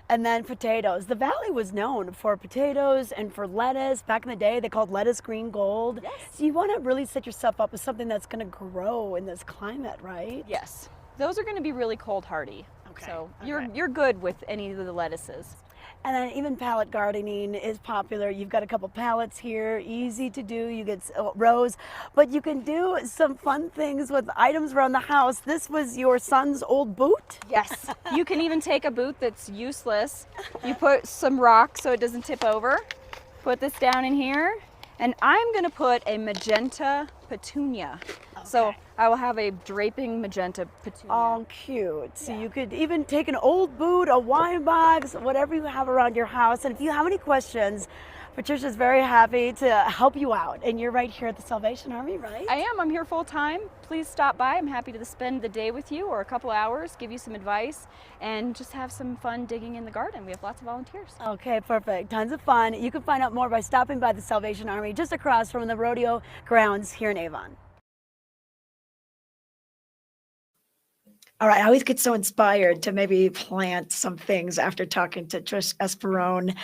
And then potatoes. The valley was known for potatoes and for lettuce. Back in the day, they called lettuce green gold. Yes. So you want to really set yourself up with something that's going to grow in this climate, right? Yes. Those are going to be really cold hardy. Okay, So okay. you're good with any of the lettuces. And then even pallet gardening is popular. You've got a couple pallets here, easy to do. You get rows, but you can do some fun things with items around the house. This was your son's old boot? Yes. You can even take a boot that's useless. You put some rock so it doesn't tip over. Put this down in here. And I'm going to put a magenta petunia. So Okay. I will have a draping magenta petunia. Oh, cute. So Yeah. you could even take an old boot, a wine box, whatever you have around your house. And if you have any questions, Patricia's very happy to help you out. And you're right here at the Salvation Army, right? I am. I'm here full time. Please stop by. I'm happy to spend the day with you or a couple hours, give you some advice, and just have some fun digging in the garden. We have lots of volunteers. Okay, perfect. Tons of fun. You can find out more by stopping by the Salvation Army just across from the rodeo grounds here in Avon. All right, I always get so inspired to maybe plant some things after talking to Trish Esperone.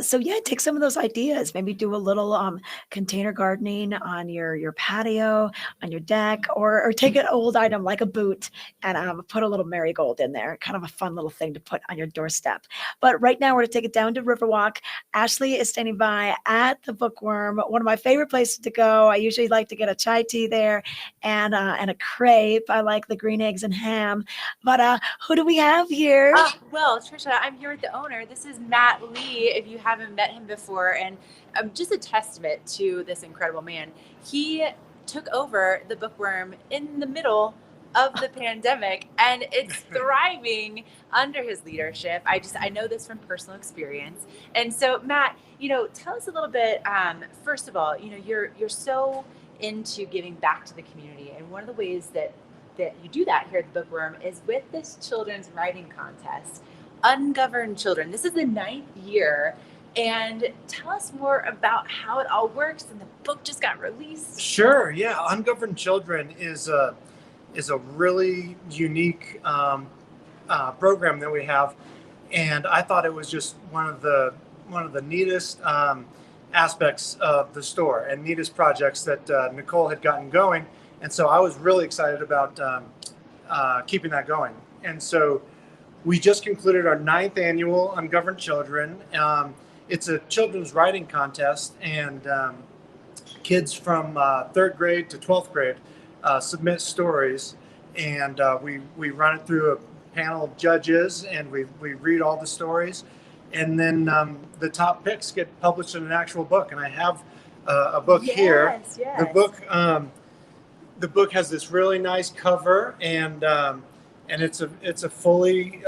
So yeah, take some of those ideas. Maybe do a little container gardening on your patio, on your deck, or take an old item like a boot and put a little marigold in there. Kind of a fun little thing to put on your doorstep. But right now we're going to take it down to Riverwalk. Ashley is standing by at the Bookworm, one of my favorite places to go. I usually like to get a chai tea there and a crepe. I like the green eggs and ham. But who do we have here? Well, Trisha, I'm here with the owner. This is Matt Lee, if you haven't met him before, and just a testament to this incredible man. He took over the Bookworm in the middle of the pandemic, and it's thriving under his leadership. I know this from personal experience. And so, Matt, tell us a little bit. First of all, you're so into giving back to the community, and one of the ways that you do that here at the Bookworm is with this children's writing contest, Ungoverned Children. This is the 9th year, and tell us more about how it all works. And the book just got released. Sure, yeah. Ungoverned Children is a really unique program that we have, and I thought it was just one of the neatest aspects of the store and neatest projects that Nicole had gotten going. And so I was really excited about keeping that going. And so we just concluded our 9th annual Ungoverned Children. It's a children's writing contest, and kids from 3rd grade to 12th grade submit stories, and we run it through a panel of judges, and we read all the stories, and then the top picks get published in an actual book. And I have a book here. Yes. The book has this really nice cover, and it's a fully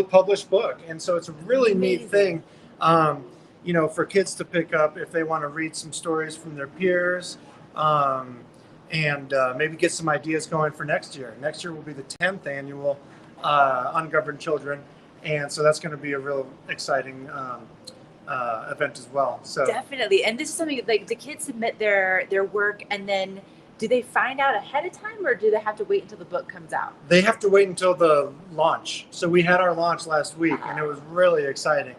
published book, and so it's a really neat thing, for kids to pick up if they want to read some stories from their peers, and maybe get some ideas going for next year. Next year will be the 10th annual Ungoverned Children, and so that's going to be a real exciting event as well. So Definitely. And this is something like the kids submit their work, and then do they find out ahead of time, or do they have to wait until the book comes out? they have to wait until the launch. So we had our launch last week, and it was really exciting.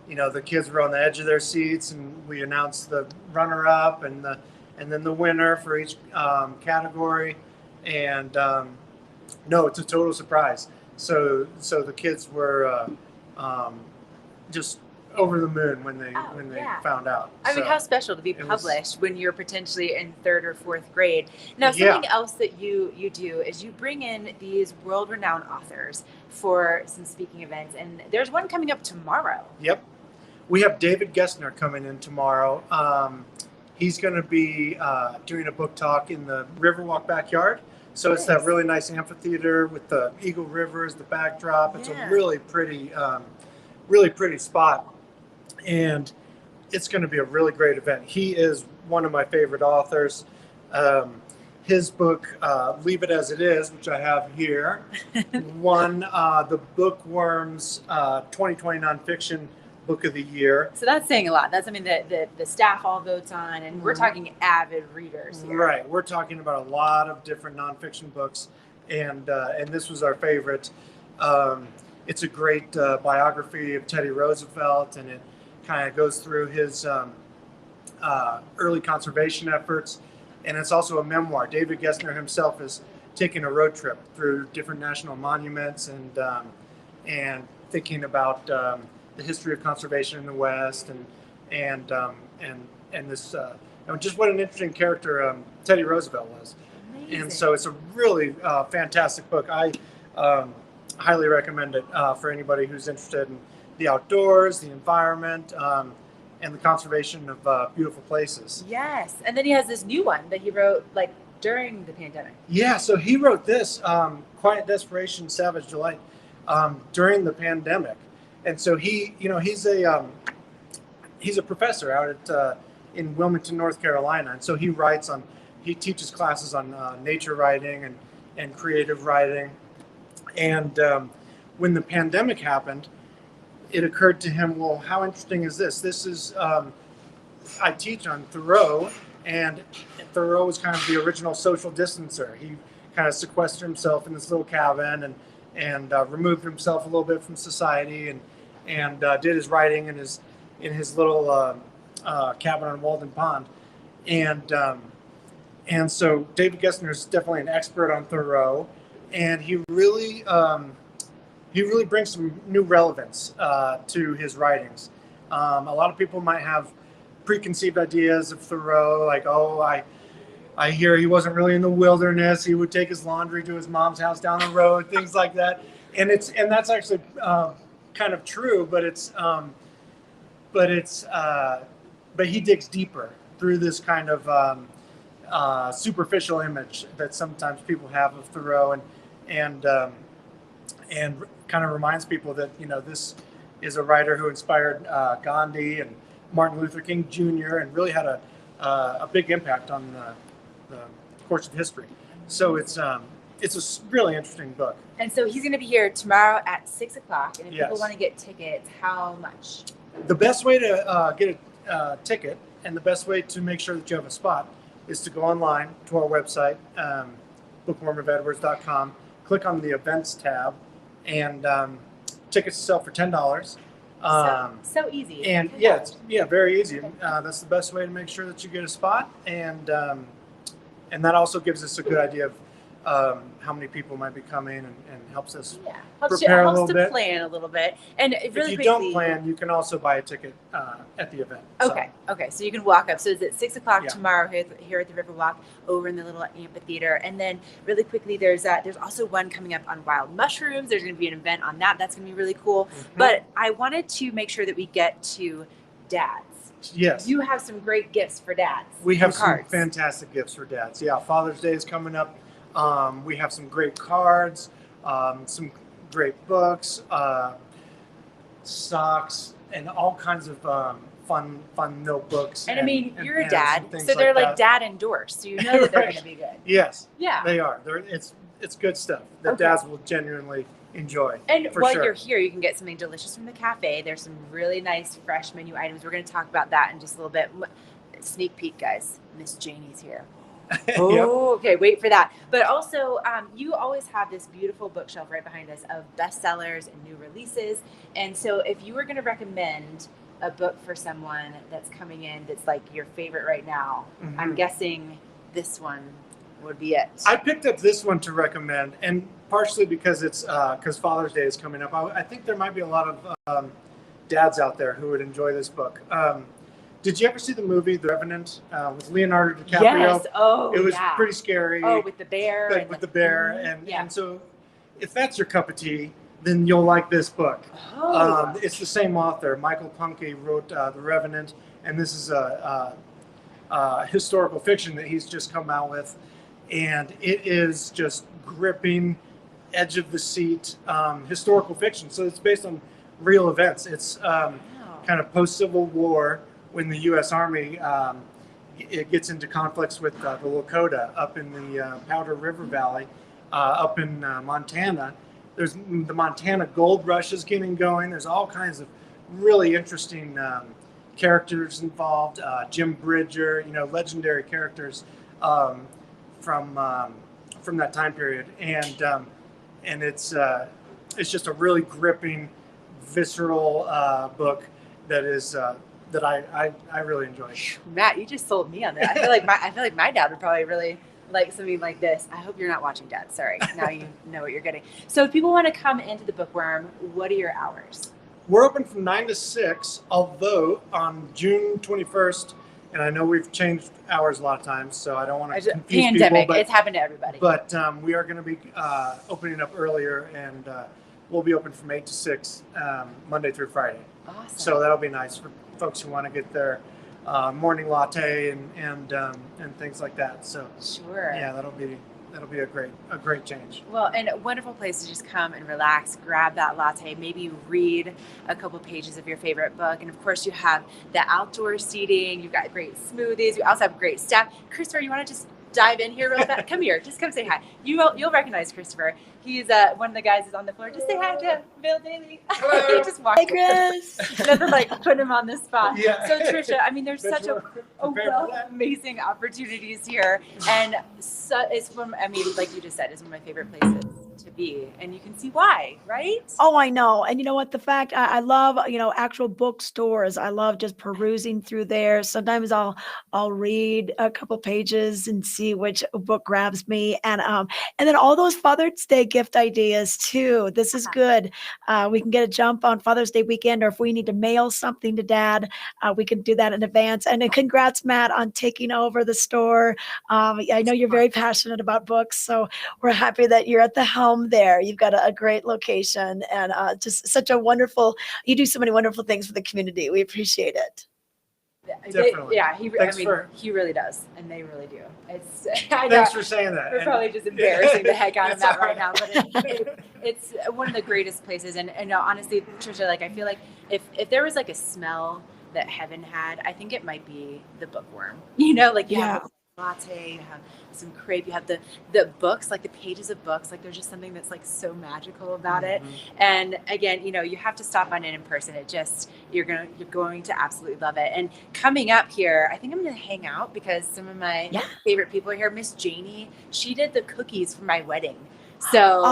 the kids were on the edge of their seats, and we announced the runner-up and then the winner for each category. And no, it's a total surprise. So the kids were just over the moon when they found out. I mean, how special to be published when you're potentially in 3rd or 4th grade. Now, something else that you do is you bring in these world-renowned authors for some speaking events, and there's one coming up tomorrow. Yep. We have David Gessner coming in tomorrow. He's going to be doing a book talk in the Riverwalk backyard. So it's that really nice amphitheater with the Eagle River as the backdrop. It's a really pretty spot. And it's going to be a really great event. He is one of my favorite authors. His book, Leave It As It Is, which I have here, won the Bookworms 2020 Nonfiction Book of the Year. So that's saying a lot. That's something that the staff all votes on, and we're talking avid readers here. Right. We're talking about a lot of different nonfiction books, and this was our favorite. It's a great biography of Teddy Roosevelt, and it kind of goes through his early conservation efforts, and it's also a memoir. David Gessner himself is taking a road trip through different national monuments and thinking about the history of conservation in the West, and this just what an interesting character Teddy Roosevelt was. Amazing. And so it's a really fantastic book. I highly recommend it for anybody who's interested in the outdoors, the environment, and the conservation of beautiful places. Yes, and then he has this new one that he wrote like during the pandemic. Yeah, so he wrote this, Quiet Desperation, Savage Delight, during the pandemic. And so he's a professor out at in Wilmington, North Carolina, and so he teaches classes on nature writing and creative writing. And when the pandemic happened, it occurred to him, well, how interesting is this? This is I teach on Thoreau, and Thoreau was kind of the original social distancer. He kind of sequestered himself in this little cabin and removed himself a little bit from society, and did his writing in his little cabin on Walden Pond, and so David Gessner is definitely an expert on Thoreau, and he really brings some new relevance to his writings. A lot of people might have preconceived ideas of Thoreau, like, oh, I hear he wasn't really in the wilderness. He would take his laundry to his mom's house down the road, things like that. And that's actually kind of true, but he digs deeper through this kind of superficial image that sometimes people have of Thoreau, and kind of reminds people that this is a writer who inspired Gandhi and Martin Luther King Jr. and really had a big impact on the course of history. So it's a really interesting book. And so he's going to be here tomorrow at 6:00. And if people want to get tickets, how much? The best way to get a ticket and the best way to make sure that you have a spot is to go online to our website, bookwormofedwards.com, click on the events tab, and tickets sell for $10. So easy. And very easy. That's the best way to make sure that you get a spot, and that also gives us a good idea of how many people might be coming, and helps us prepare a little bit. Helps to plan a little bit. And really if you quickly, don't plan, you can also buy a ticket at the event. Okay. So you can walk up. So it's at 6:00 tomorrow here at the Riverwalk, over in the little amphitheater. And then really quickly, there's also one coming up on wild mushrooms. There's going to be an event on that. That's going to be really cool. Mm-hmm. But I wanted to make sure that we get to dads. Yes. You have some great gifts for dads. We have some fantastic gifts for dads. Yeah, Father's Day is coming up. We have some great cards, some great books, socks, and all kinds of fun notebooks. And I mean, you're a dad, so they're like dad endorsed, so you know that they're going to be good. Yes. Yeah. They are. It's good stuff that dads will genuinely enjoy. And while you're here, you can get something delicious from the cafe. There's some really nice fresh menu items. We're going to talk about that in just a little bit. Sneak peek, guys. Miss Janie's here. Oh, okay. Wait for that. But also, you always have this beautiful bookshelf right behind us of bestsellers and new releases. And so, if you were going to recommend a book for someone that's coming in that's like your favorite right now, I'm guessing this one would be it. I picked up this one to recommend, and partially because it's because Father's Day is coming up. I think there might be a lot of dads out there who would enjoy this book. Did you ever see the movie The Revenant with Leonardo DiCaprio? Yes. Oh, it was yeah. pretty scary. Oh, with the bear. With the bear, and so if that's your cup of tea, then you'll like this book. Oh. It's the same author, Michael Punke, wrote The Revenant, and this is a historical fiction that he's just come out with, and it is just gripping, edge of the seat historical fiction. So it's based on real events. It's kind of post-Civil War when the U.S. Army it gets into conflicts with the Lakota up in the Powder River Valley, up in Montana. There's the Montana Gold Rush is getting going. There's all kinds of really interesting characters involved. Jim Bridger, legendary characters from that time period, and it's just a really gripping, visceral book that is that I really enjoy. Matt, you just sold me on that. I feel like my dad would probably really like something like this. I hope you're not watching, Dad. Sorry. Now you know what you're getting. So if people want to come into the Bookworm, what are your hours? We're open from 9 to 6, although on June 21st, and I know we've changed hours a lot of times, so I don't want to confuse pandemic. people. It's happened to everybody. But we are going to be opening up earlier, and we'll be open from 8 to 6 Monday through Friday. Awesome. So that'll be nice for folks who want to get their morning latte and things like that. So sure. Yeah, that'll be a great change. Well, and a wonderful place to just come and relax, grab that latte, maybe read a couple pages of your favorite book. And of course you have the outdoor seating, you've got great smoothies, you also have great staff. Christopher, you want to just dive in here real fast? Come here, just come say hi. You'll recognize Christopher. He's one of the guys who's on the floor. Just say hi to Vail Daily. He just walked. Hey, Chris. Nothing like put him on the spot. Yeah. So Trisha, I mean, there's such a wealth of amazing opportunities here, and it's like you just said, it's one of my favorite places to be, and you can see why, right? Oh, I know. And you know what? The fact I love, actual bookstores. I love just perusing through there. Sometimes I'll read a couple pages and see which book grabs me, and then all those Father's Day gift ideas too. This is good. We can get a jump on Father's Day weekend, or if we need to mail something to Dad, we can do that in advance. And congrats, Matt, on taking over the store. I know you're very passionate about books, so we're happy that you're at the helm there. You've got a great location, and just such a wonderful. You do so many wonderful things for the community. We appreciate it. Definitely. He really does, and they really do. Thanks for saying that. We're probably just embarrassing the heck out of that right now, but it's one of the greatest places. And honestly, Trisha, like I feel like if there was like a smell that heaven had, I think it might be the Bookworm. You have a latte, you have some crepe, you have the books, like the pages of books, like there's just something that's like so magical about it. And again, you have to stop on it in person. You're going to absolutely love it. And coming up here, I think I'm going to hang out because some of my favorite people are here. Miss Janie, she did the cookies for my wedding. So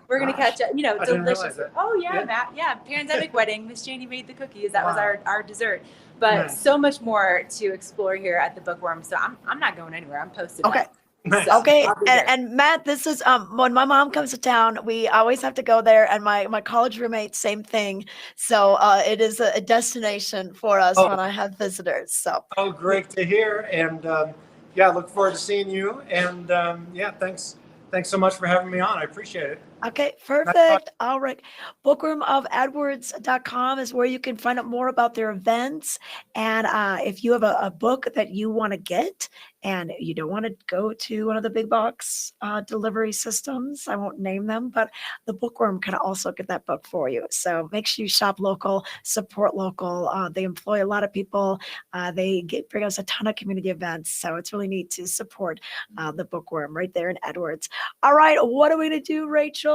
we're gonna catch up, delicious. Oh yeah, Matt. Yeah, pandemic wedding. Miss Janie made the cookies. That was our dessert. But so much more to explore here at the Bookworm. So I'm not going anywhere. I'm posted. Okay. Nice. Okay, and Matt, this is when my mom comes to town, we always have to go there, and my college roommate, same thing. So it is a destination for us when I have visitors. So great to hear, and look forward to seeing you. And thanks so much for having me on. I appreciate it. Okay, perfect. All right. Bookwormofedwards.com is where you can find out more about their events. And if you have a book that you want to get and you don't want to go to one of the big box delivery systems, I won't name them, but the Bookworm can also get that book for you. So make sure you shop local, support local. They employ a lot of people. They bring us a ton of community events. So it's really neat to support the Bookworm right there in Edwards. All right. What are we going to do, Rachel?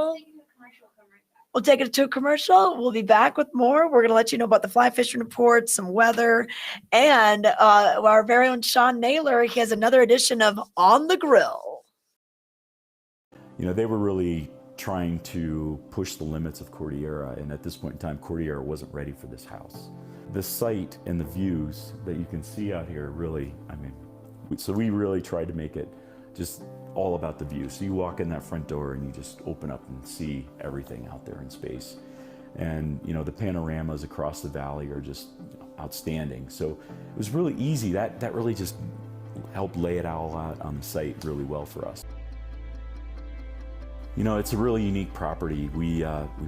We'll take it to a commercial. We'll be back with more. We're going to let you know about the fly fishing report, some weather, and our very own Sean Naylor. He has another edition of On the Grill. You know, they were really trying to push the limits of Cordillera, and at this point in time, Cordillera wasn't ready for this house. The site and the views that you can see out here really, so we really tried to make it just all about the view. So you walk in that front door and you just open up and see everything out there in space. And you know, the panoramas across the valley are just outstanding. So it was really easy. That really just helped lay it all out on the site really well for us. You know, it's a really unique property. We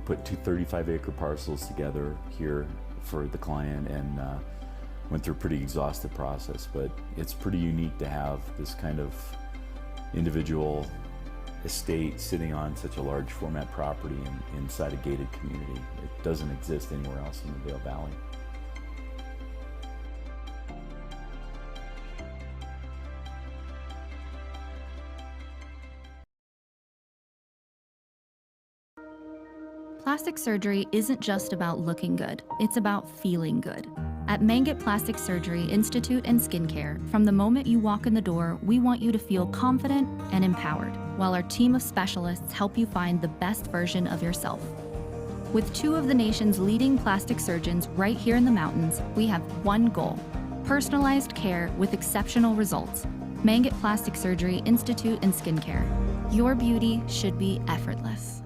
put two 35-acre parcels together here for the client and went through a pretty exhaustive process, but it's pretty unique to have this kind of individual estate sitting on such a large format property inside a gated community. It doesn't exist anywhere else in the Vail Valley. Plastic surgery isn't just about looking good, it's about feeling good. At Mangett Plastic Surgery Institute and Skincare, from the moment you walk in the door, we want you to feel confident and empowered, while our team of specialists help you find the best version of yourself. With two of the nation's leading plastic surgeons right here in the mountains, we have one goal: personalized care with exceptional results. Mangett Plastic Surgery Institute and Skincare. Your beauty should be effortless.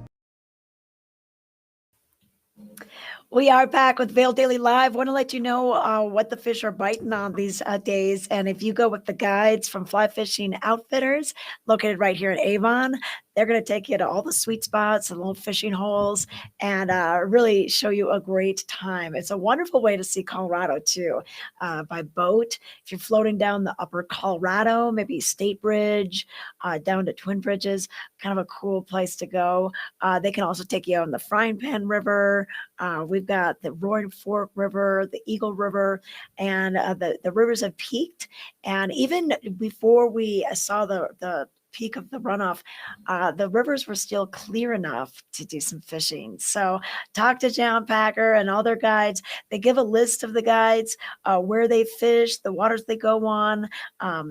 We are back with Vail Daily Live. Want to let you know what the fish are biting on these days. And if you go with the guides from Fly Fishing Outfitters, located right here in Avon, they're going to take you to all the sweet spots and little fishing holes and really show you a great time. It's a wonderful way to see Colorado, too, by boat. If you're floating down the upper Colorado, maybe State Bridge, down to Twin Bridges, kind of a cool place to go. They can also take you on the Frying Pan River. We've got the Roaring Fork River, the Eagle River, and the rivers have peaked. And even before we saw the peak of the runoff, the rivers were still clear enough to do some fishing. So talk to John Packer and all their guides. They give a list of the guides, where they fish, the waters they go on.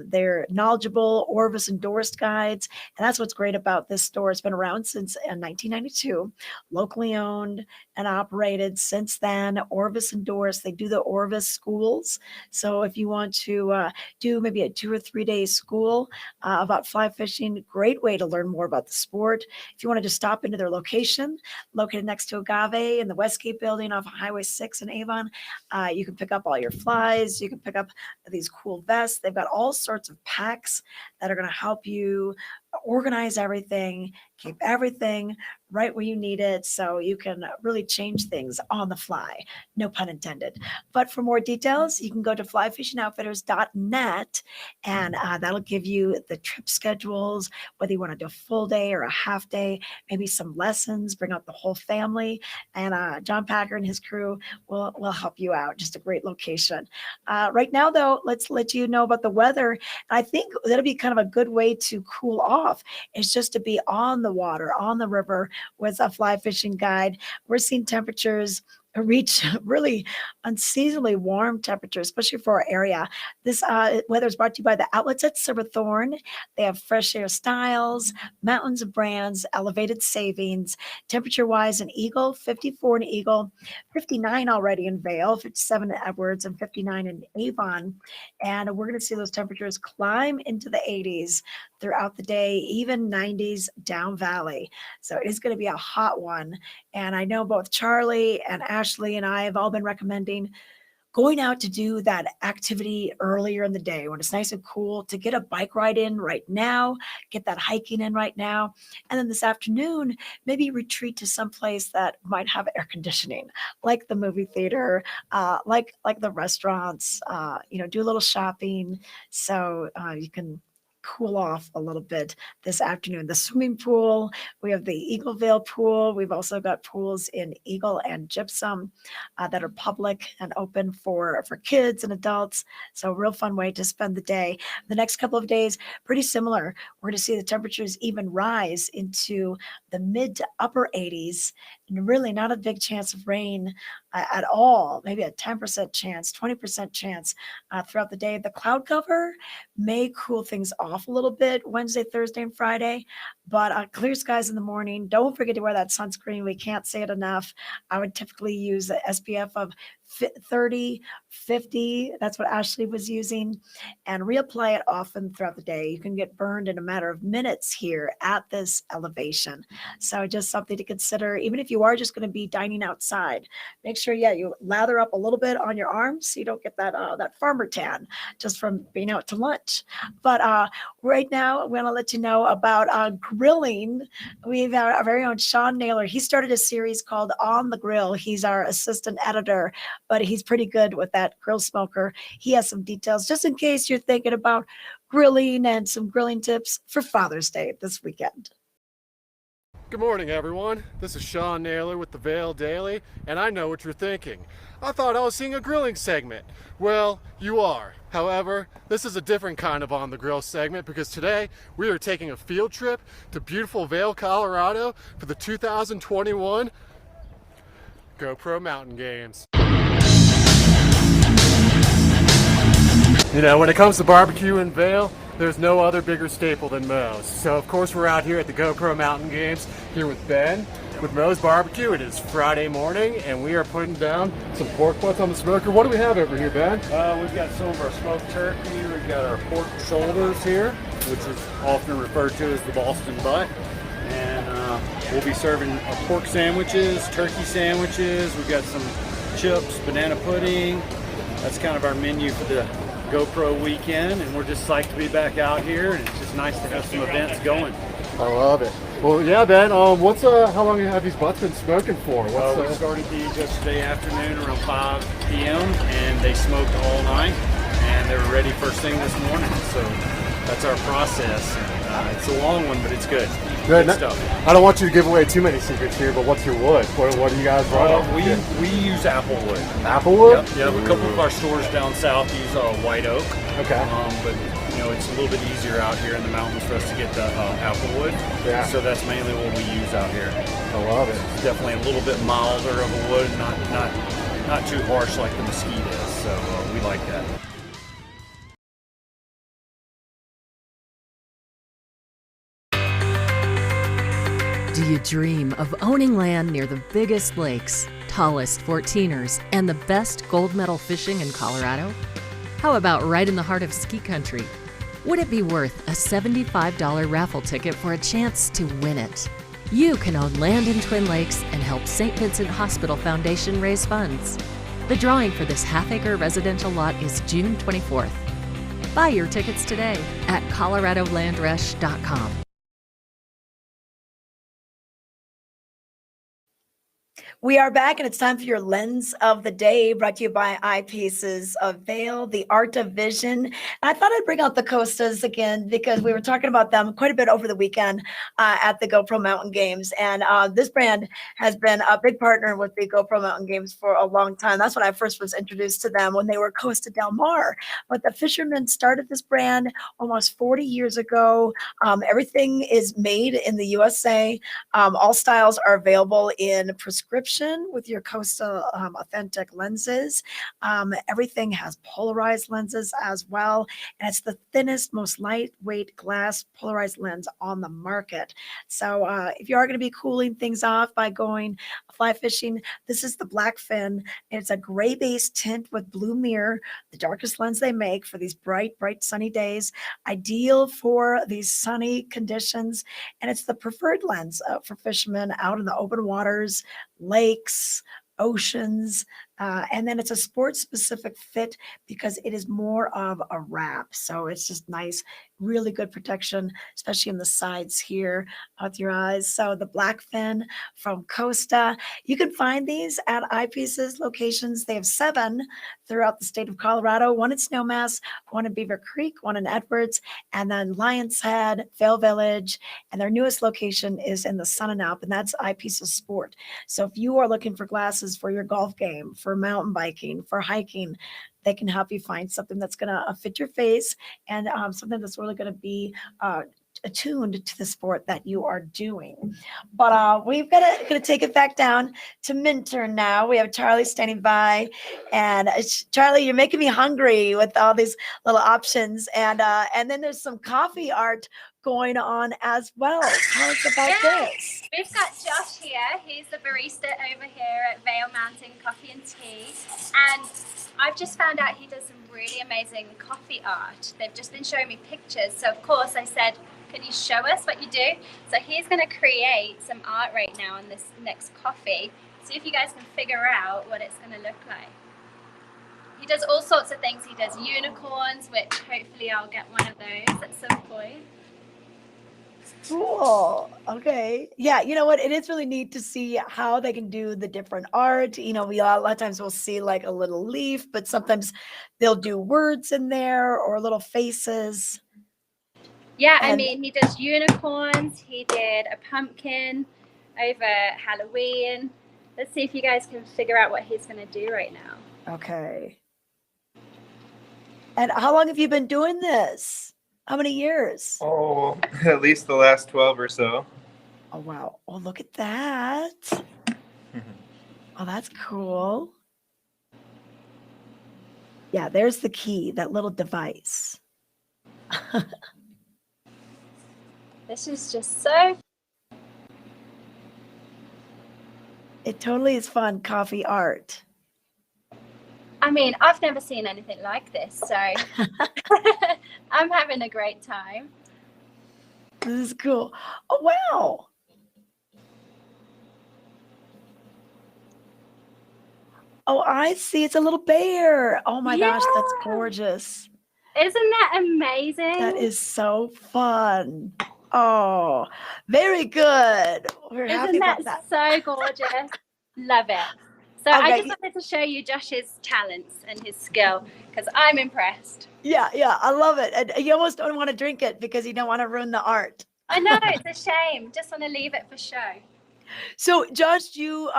They're knowledgeable, Orvis endorsed guides. And that's what's great about this store. It's been around since 1992, locally owned and operated since then. Orvis endorsed. They do the Orvis schools. So if you want to do maybe a 2 or 3 day school about fly fishing, great way to learn more about the sport. If you want to just stop into their location, located next to Agave in the Westgate building off of Highway 6 in Avon, you can pick up all your flies. You can pick up these cool vests. They've got all sorts of packs that are going to help you organize everything, keep everything right where you need it, so you can really change things on the fly, no pun intended. But for more details, you can go to flyfishingoutfitters.net, and that'll give you the trip schedules, whether you want to do a full day or a half day, maybe some lessons, bring out the whole family, and John Packer and his crew will help you out. Just a great location. Right now, though, let's let you know about the weather. I think that'll be kind of a good way to cool off, is just to be on the water, on the river with a fly fishing guide. We're seeing temperatures reach really unseasonably warm temperatures, especially for our area. This weather is brought to you by the outlets at Silverthorne. They have fresh air styles, mountains of brands, elevated savings. Temperature-wise in Eagle, 54 in Eagle, 59 already in Vail, 57 in Edwards, and 59 in Avon. And we're going to see those temperatures climb into the 80s throughout the day, even 90s down valley. So it is going to be a hot one. And I know both Charlie and Ashley and I have all been recommending going out to do that activity earlier in the day when it's nice and cool, to get a bike ride in right now, get that hiking in right now. And then this afternoon, maybe retreat to some place that might have air conditioning, like the movie theater, like the restaurants, do a little shopping. So you can cool off a little bit this afternoon. The swimming pool, we have the Eagle Vail pool. We've also got pools in Eagle and Gypsum that are public and open for kids and adults. So a real fun way to spend the day. The next couple of days, pretty similar. We're going to see the temperatures even rise into the mid to upper 80s. and really not a big chance of rain at all, maybe a 10% chance, 20% chance throughout the day. The cloud cover may cool things off a little bit Wednesday, Thursday, and Friday, but clear skies in the morning. Don't forget to wear that sunscreen. We can't say it enough. I would typically use the SPF of 30, 50. That's what Ashley was using, and reapply it often throughout the day. You can get burned in a matter of minutes here at this elevation. So just something to consider, even if you are just going to be dining outside. Make sure, you lather up a little bit on your arms so you don't get that farmer tan just from being out to lunch. But right now, I want to let you know about grilling. We have our very own Sean Naylor. He started a series called On the Grill. He's our assistant editor, but he's pretty good with that grill smoker. He has some details just in case you're thinking about grilling and some grilling tips for Father's Day this weekend. Good morning, everyone. This is Sean Naylor with the Vail Daily, and I know what you're thinking. I thought I was seeing a grilling segment. Well, you are. However, this is a different kind of On the Grill segment because today we are taking a field trip to beautiful Vail, Colorado for the 2021 GoPro Mountain Games. You know, when it comes to barbecue in Vail, there's no other bigger staple than Moe's. So of course we're out here at the GoPro Mountain Games here with Ben with Moe's Barbecue. It is Friday morning and we are putting down some pork butts on the smoker. What do we have over here, Ben? We've got some of our smoked turkey. We've got our pork shoulders here, which is often referred to as the Boston butt. And we'll be serving our pork sandwiches, turkey sandwiches. We've got some chips, banana pudding. That's kind of our menu for the GoPro weekend, and we're just psyched to be back out here, and it's just nice to have some events going. I love it. Well, yeah, Ben, how long have these butts been smoking for? We started these yesterday afternoon around 5 p.m. and they smoked all night, and they were ready first thing this morning. So that's our process. It's a long one, but it's good. Good stuff. I don't want you to give away too many secrets here, but what's your wood? What do you guys run? We use apple wood. Apple wood? Yep. A couple of our stores down south use white oak. Okay. But it's a little bit easier out here in the mountains for us to get the apple wood. Yeah. So that's mainly what we use out here. I love it. It's definitely a little bit milder of a wood, not too harsh like the mesquite is. So we like that. Do you dream of owning land near the biggest lakes, tallest 14ers, and the best gold medal fishing in Colorado? How about right in the heart of ski country? Would it be worth a $75 raffle ticket for a chance to win it? You can own land in Twin Lakes and help St. Vincent Hospital Foundation raise funds. The drawing for this half-acre residential lot is June 24th. Buy your tickets today at coloradolandrush.com. We are back, and it's time for your Lens of the Day, brought to you by Eyepieces of Vail, the art of vision. And I thought I'd bring out the Costas again because we were talking about them quite a bit over the weekend at the GoPro Mountain Games. And this brand has been a big partner with the GoPro Mountain Games for a long time. That's when I first was introduced to them, when they were Costa Del Mar. But the fishermen started this brand almost 40 years ago. Everything is made in the USA. All styles are available in prescription with your Costa authentic lenses. Everything has polarized lenses as well, and it's the thinnest, most lightweight glass polarized lens on the market. So if you are going to be cooling things off by going fly fishing, this is the Blackfin. It's a gray base tint with blue mirror, the darkest lens they make for these bright sunny days, ideal for these sunny conditions, and it's the preferred lens for fishermen out in the open waters, lakes, oceans, and then it's a sports specific fit because it is more of a wrap. So it's just nice, really good protection, especially in the sides here with your eyes. So the Blackfin from Costa, you can find these at Eyepieces locations. They have 7 throughout the state of Colorado, 1 in Snowmass, 1 in Beaver Creek, 1 in Edwards, and then Lions Head, Vail Village, and their newest location is in the Sun and Up, and that's Eyepieces Sport. So if you are looking for glasses for your golf game, for mountain biking, for hiking, they can help you find something that's going to fit your face and something that's really going to be attuned to the sport that you are doing. But we've gonna take it back down to Minturn now. We have Charlie standing by, and Charlie, you're making me hungry with all these little options, and then there's some coffee art going on as well. Tell us about this. We've got Josh here. He's the barista over here at Vail Mountain Coffee and Tea. And I've just found out he does some really amazing coffee art. They've just been showing me pictures. So, of course, I said, can you show us what you do? So he's going to create some art right now on this next coffee. See if you guys can figure out what it's going to look like. He does all sorts of things. He does unicorns, which hopefully I'll get one of those at some point. Cool. Okay. Yeah. You know what? It is really neat to see how they can do the different art. You know, a lot of times we'll see like a little leaf, but sometimes they'll do words in there or little faces. Yeah, I mean, he does unicorns. He did a pumpkin over Halloween. Let's see if you guys can figure out what he's going to do right now. Okay. And how long have you been doing this? How many years? Oh, at least the last 12 or so. Oh, wow. Oh, look at that. Oh, that's cool. Yeah, there's the key, that little device. This is just so... It totally is fun, coffee art. I mean, I've never seen anything like this, so I'm having a great time. This is cool. Oh, wow. Oh, I see. It's a little bear. Oh, my gosh. That's gorgeous. Isn't that amazing? That is so fun. Oh, very good. We're happy Isn't about that that. so gorgeous? Love it. So Okay. I just wanted to show you Josh's talents and his skill because I'm impressed. Yeah, I love it. And you almost don't want to drink it because you don't want to ruin the art. I know, it's a shame. Just want to leave it for show. So, Josh, do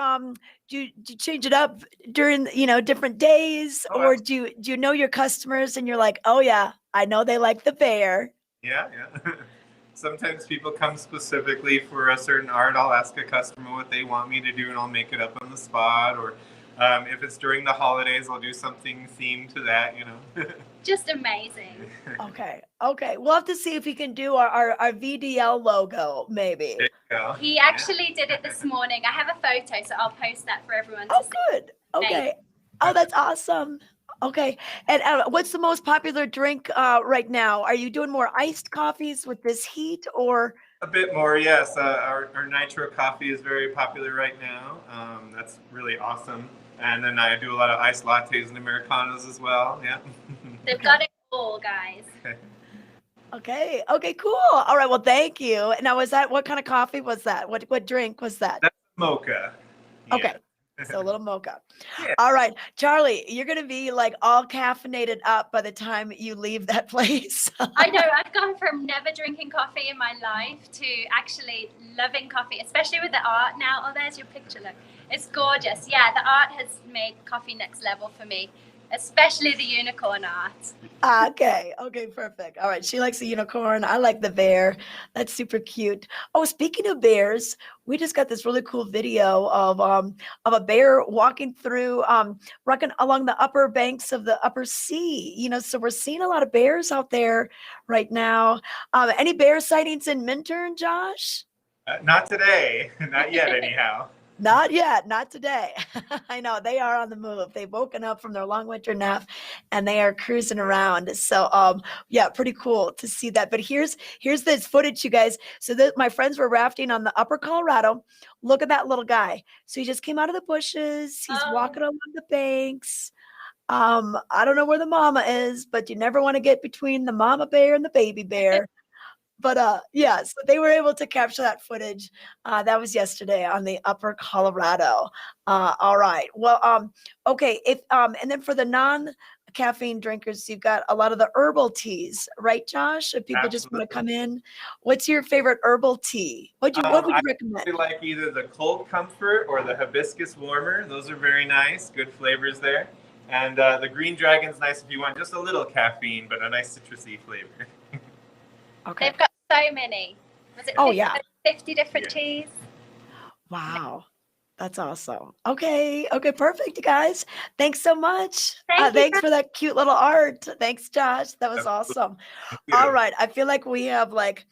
you change it up during different days, or do you know your customers and you're like, oh yeah, I know they like the bear. Yeah. Sometimes people come specifically for a certain art. I'll ask a customer what they want me to do, and I'll make it up on the spot. Or if it's during the holidays, I'll do something themed to that, Just amazing. Okay. We'll have to see if we can do our VDL logo, maybe. There you go. He actually did it this morning. I have a photo, so I'll post that for everyone to see. Good. Okay. Oh, that's awesome. Okay. And what's the most popular drink right now? Are you doing more iced coffees with this heat, or? A bit more, yes. Our nitro coffee is very popular right now. That's really awesome. And then I do a lot of iced lattes and Americanos as well. Yeah. They've got it all, guys. Okay, cool. All right, well, thank you. Now, what kind of coffee was that? What drink was that? That's mocha. Yeah. Okay, so a little mocha. Yeah. All right, Charlie, you're going to be like all caffeinated up by the time you leave that place. I know, I've gone from never drinking coffee in my life to actually loving coffee, especially with the art now. Oh, there's your picture, look. It's gorgeous. Yeah, the art has made coffee next level for me, especially the unicorn art. Okay, perfect. All right, she likes the unicorn. I like the bear. That's super cute. Oh, speaking of bears, we just got this really cool video of a bear walking along the upper banks of the upper sea. So we're seeing a lot of bears out there right now. Any bear sightings in Minturn, Josh? Not today. Not yet, anyhow. Not yet, not today. I know they are on the move. They've woken up from their long winter nap and they are cruising around. So yeah, pretty cool to see that. But here's this footage, you guys. So my friends were rafting on the upper Colorado. Look at that little guy. So he just came out of the bushes. He's walking along the banks. I don't know where the mama is, but you never want to get between the mama bear and the baby bear. But yeah, so they were able to capture that footage. That was yesterday on the upper Colorado. All right. Well, okay. And then for the non-caffeine drinkers, you've got a lot of the herbal teas, right, Josh? If people just want to come in, what's your favorite herbal tea? What would you recommend? I like either the cold comfort or the hibiscus warmer. Those are very nice. Good flavors there. And the green dragon's nice if you want just a little caffeine, but a nice citrusy flavor. Okay. They've got So many. Was it Oh 50, yeah. 50 different teas? Wow. That's awesome. Okay. Okay. Perfect, you guys. Thanks so much. Thank you. Thanks for that cute little art. Thanks, Josh. That was awesome. All right. I feel like we have like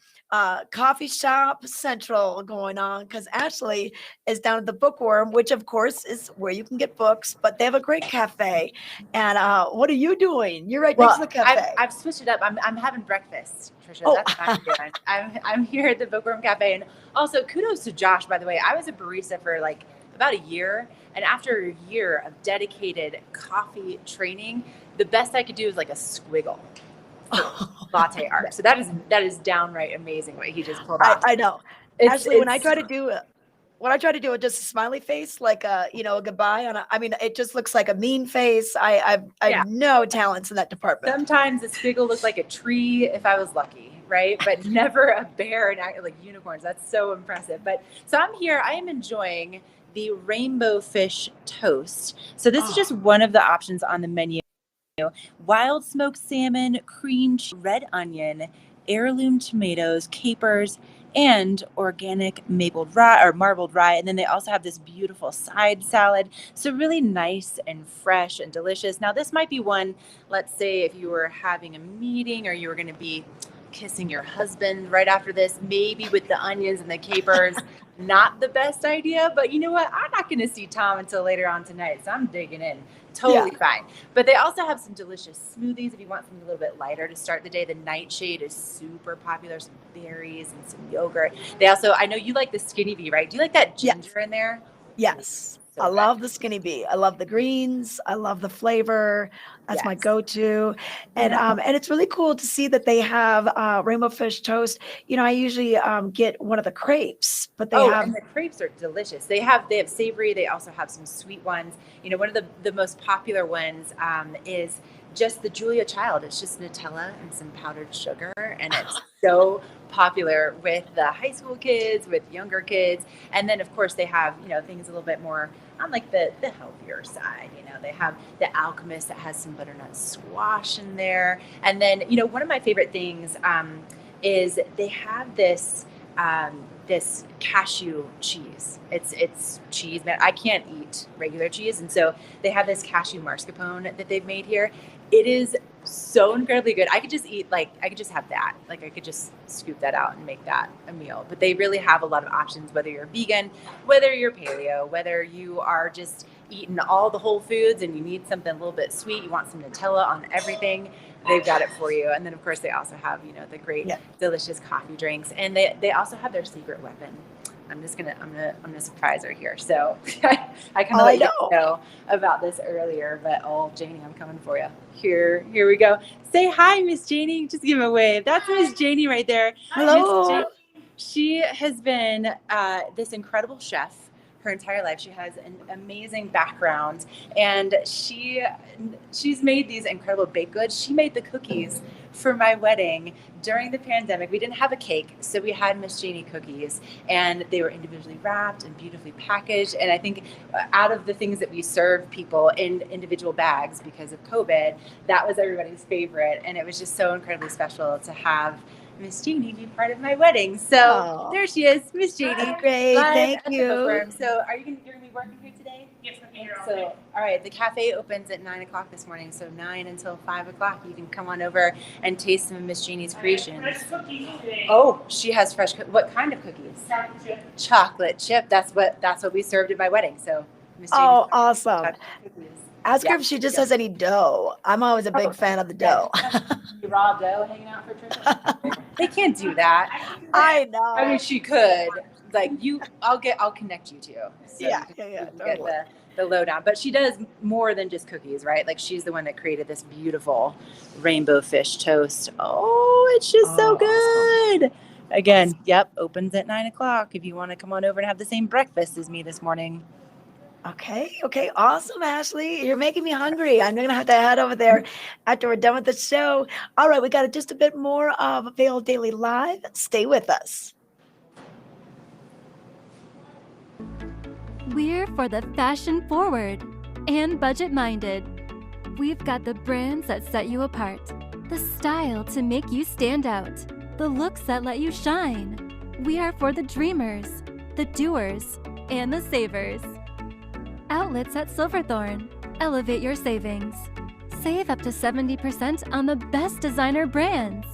coffee shop central going on because Ashley is down at the Bookworm, which of course is where you can get books, but they have a great cafe. And what are you doing? You're right next to the cafe. I've switched it up. I'm having breakfast, Trisha. Oh. That's what I'm doing. I'm here at the Bookworm Cafe, and also kudos to Josh. By the way, I was a barista for like about a year, and after a year of dedicated coffee training, the best I could do is like a squiggle latte art. So that is downright amazing what he just pulled off. I know. Actually, when I try to do it, just a smiley face, like a a goodbye on I mean, it just looks like a mean face. I have no talents in that department. Sometimes the squiggle looked like a tree if I was lucky, right? But never a bear and like unicorns. That's so impressive. But so I'm here. I am enjoying the rainbow fish toast. So this is just one of the options on the menu. Wild smoked salmon, cream cheese, red onion, heirloom tomatoes, capers, and organic marbled rye. And then they also have this beautiful side salad. So really nice and fresh and delicious. Now this might be one, let's say if you were having a meeting or you were going to be kissing your husband right after this, maybe with the onions and the capers, not the best idea, but you know what? I'm not going to see Tom until later on tonight, so I'm digging in. Totally fine. But they also have some delicious smoothies if you want something a little bit lighter to start the day. The nightshade is super popular, some berries and some yogurt. They also, I know you like the skinny bee, right? Do you like that ginger in there? Yes. I love the skinny bee. I love the greens. I love the flavor. That's my go-to. And it's really cool to see that they have rainbow fish toast. I usually get one of the crepes, but they have and the crepes are delicious. They have savory. They also have some sweet ones. One of the most popular ones is just the Julia Child. It's just Nutella and some powdered sugar, and it's so popular with the high school kids, with younger kids. And then of course they have, things a little bit more on like the healthier side. They have the Alchemist that has some butternut squash in there. And then, one of my favorite things is they have this this cashew cheese. It's cheese, man. I can't eat regular cheese, and so they have this cashew mascarpone that they've made here. It is so incredibly good. I could just have that. Like I could just scoop that out and make that a meal. But they really have a lot of options, whether you're vegan, whether you're paleo, whether you are just eating all the whole foods and you need something a little bit sweet, you want some Nutella on everything, they've got it for you. And then of course they also have, the great delicious coffee drinks. And they also have their secret weapon. I'm gonna surprise her here. So I kind of let you know about this earlier, but Janie, I'm coming for you. Here we go. Say hi, Miss Janie. Just give a wave. That's Miss Janie right there. Hello. She has been this incredible chef her entire life. She has an amazing background, and she's made these incredible baked goods. She made the cookies for my wedding during the pandemic. We didn't have a cake, so we had Miss Janie cookies, and they were individually wrapped and beautifully packaged. And I think out of the things that we served people in individual bags because of COVID, that was everybody's favorite, and it was just so incredibly special to have Miss Janie be part of my wedding. So there she is, Miss Janie. Great, thank you. So you're gonna be working here today? Yes, I'm here. So all right, the cafe opens at 9 o'clock this morning. So 9 until 5 o'clock, you can come on over and taste some of Miss Janie's creations. Fresh cookies today. Oh, she has fresh. What kind of cookies? Chocolate chip. Chocolate chip. That's what we served at my wedding. So Miss Janie's awesome. Ask her if she just has any dough. I'm always a big fan of the dough. Raw dough hanging out for Trisha. They can't do that. I know. I mean, she could. Like I'll connect you two. So yeah. Get the lowdown. But she does more than just cookies, right? Like she's the one that created this beautiful rainbow fish toast. Oh, it's just so good. Awesome. Again, opens at 9 o'clock. If you want to come on over and have the same breakfast as me this morning. Okay, awesome, Ashley. You're making me hungry. I'm gonna have to head over there after we're done with the show. All right, we got just a bit more of Vail Daily Live. Stay with us. We're for the fashion forward and budget minded. We've got the brands that set you apart, the style to make you stand out, the looks that let you shine. We are for the dreamers, the doers, and the savers. Outlets at Silverthorne. Elevate your savings. Save up to 70% on the best designer brands.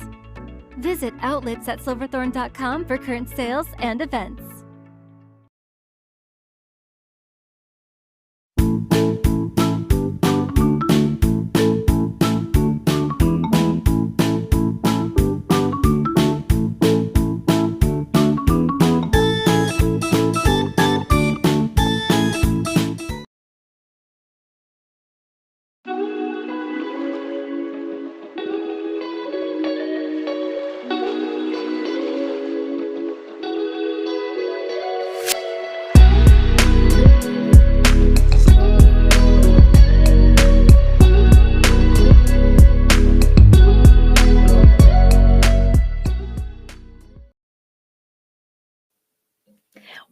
Visit outletsatsilverthorne.com for current sales and events.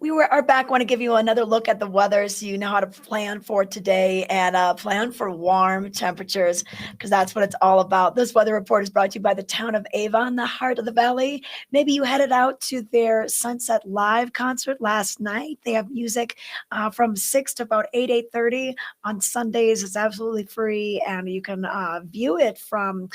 We are back. Want to give you another look at the weather so you know how to plan for today and plan for warm temperatures because that's what it's all about. This weather report is brought to you by the town of Avon, the heart of the valley. Maybe you headed out to their Sunset Live concert last night. They have music from 6 to about 8:30 on Sundays. It's absolutely free and you can view it from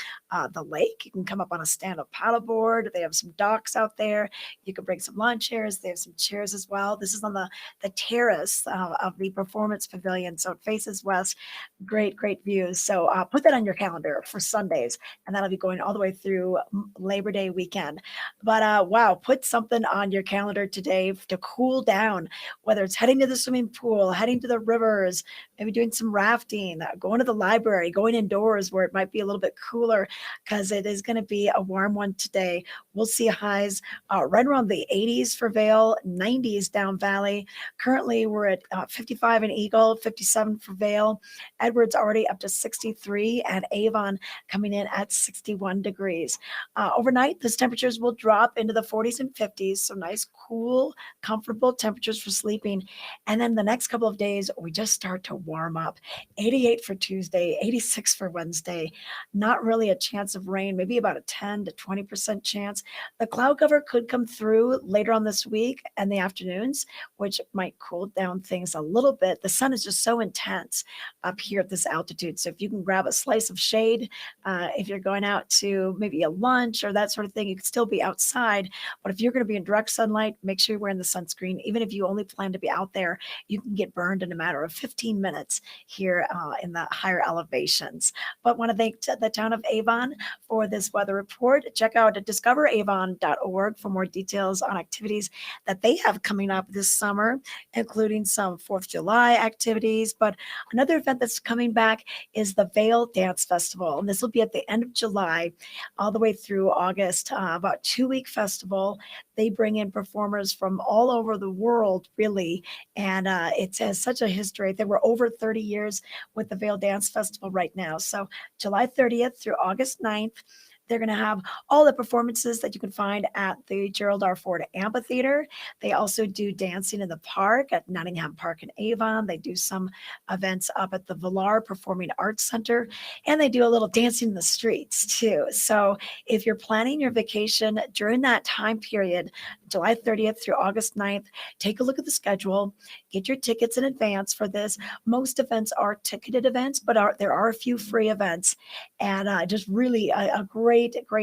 the lake. You can come up on a stand-up paddleboard. They have some docks out there. You can bring some lawn chairs. They have some chairs as well. This is on the terrace of the performance pavilion. So it faces west. Great, great views. So put that on your calendar for Sundays, and that'll be going all the way through Labor Day weekend. But wow, put something on your calendar today to cool down, whether it's heading to the swimming pool, heading to the rivers, maybe doing some rafting, going to the library, going indoors where it might be a little bit cooler because it is going to be a warm one today. We'll see highs right around the 80s for Vail, 90s down valley. Currently, we're at 55 in Eagle, 57 for Vail. Edwards already up to 63, and Avon coming in at 61 degrees. Overnight, those temperatures will drop into the 40s and 50s, so nice, cool, comfortable temperatures for sleeping. And then the next couple of days, we just start to warm up. 88 for Tuesday, 86 for Wednesday. Not really a chance of rain, maybe about a 10 to 20% chance. The cloud cover could come through later on this week and the afternoons, which might cool down things a little bit. The sun is just so intense up here at this altitude. So if you can grab a slice of shade, if you're going out to maybe a lunch or that sort of thing, you could still be outside. But if you're going to be in direct sunlight, make sure you're wearing the sunscreen. Even if you only plan to be out there, you can get burned in a matter of 15 minutes here in the higher elevations. But want to thank the town of Avon for this weather report. Check out discoveravon.org for more details on activities that they have coming up this summer, including some 4th of July activities. But another event that's coming back is the Vail Dance Festival. And this will be at the end of July, all the way through August, about 2-week festival. They bring in performers from all over the world, really. And it has such a history. There were over 30 years with the Vail Dance Festival right now. So July 30th through August 9th, they're going to have all the performances that you can find at the Gerald R. Ford Amphitheater. They also do dancing in the park at Nottingham Park in Avon. They do some events up at the Villar Performing Arts Center, and they do a little dancing in the streets too. So if you're planning your vacation during that time period, July 30th through August 9th, take a look at the schedule, get your tickets in advance for this. Most events are ticketed events, but there are a few free events, and just really a great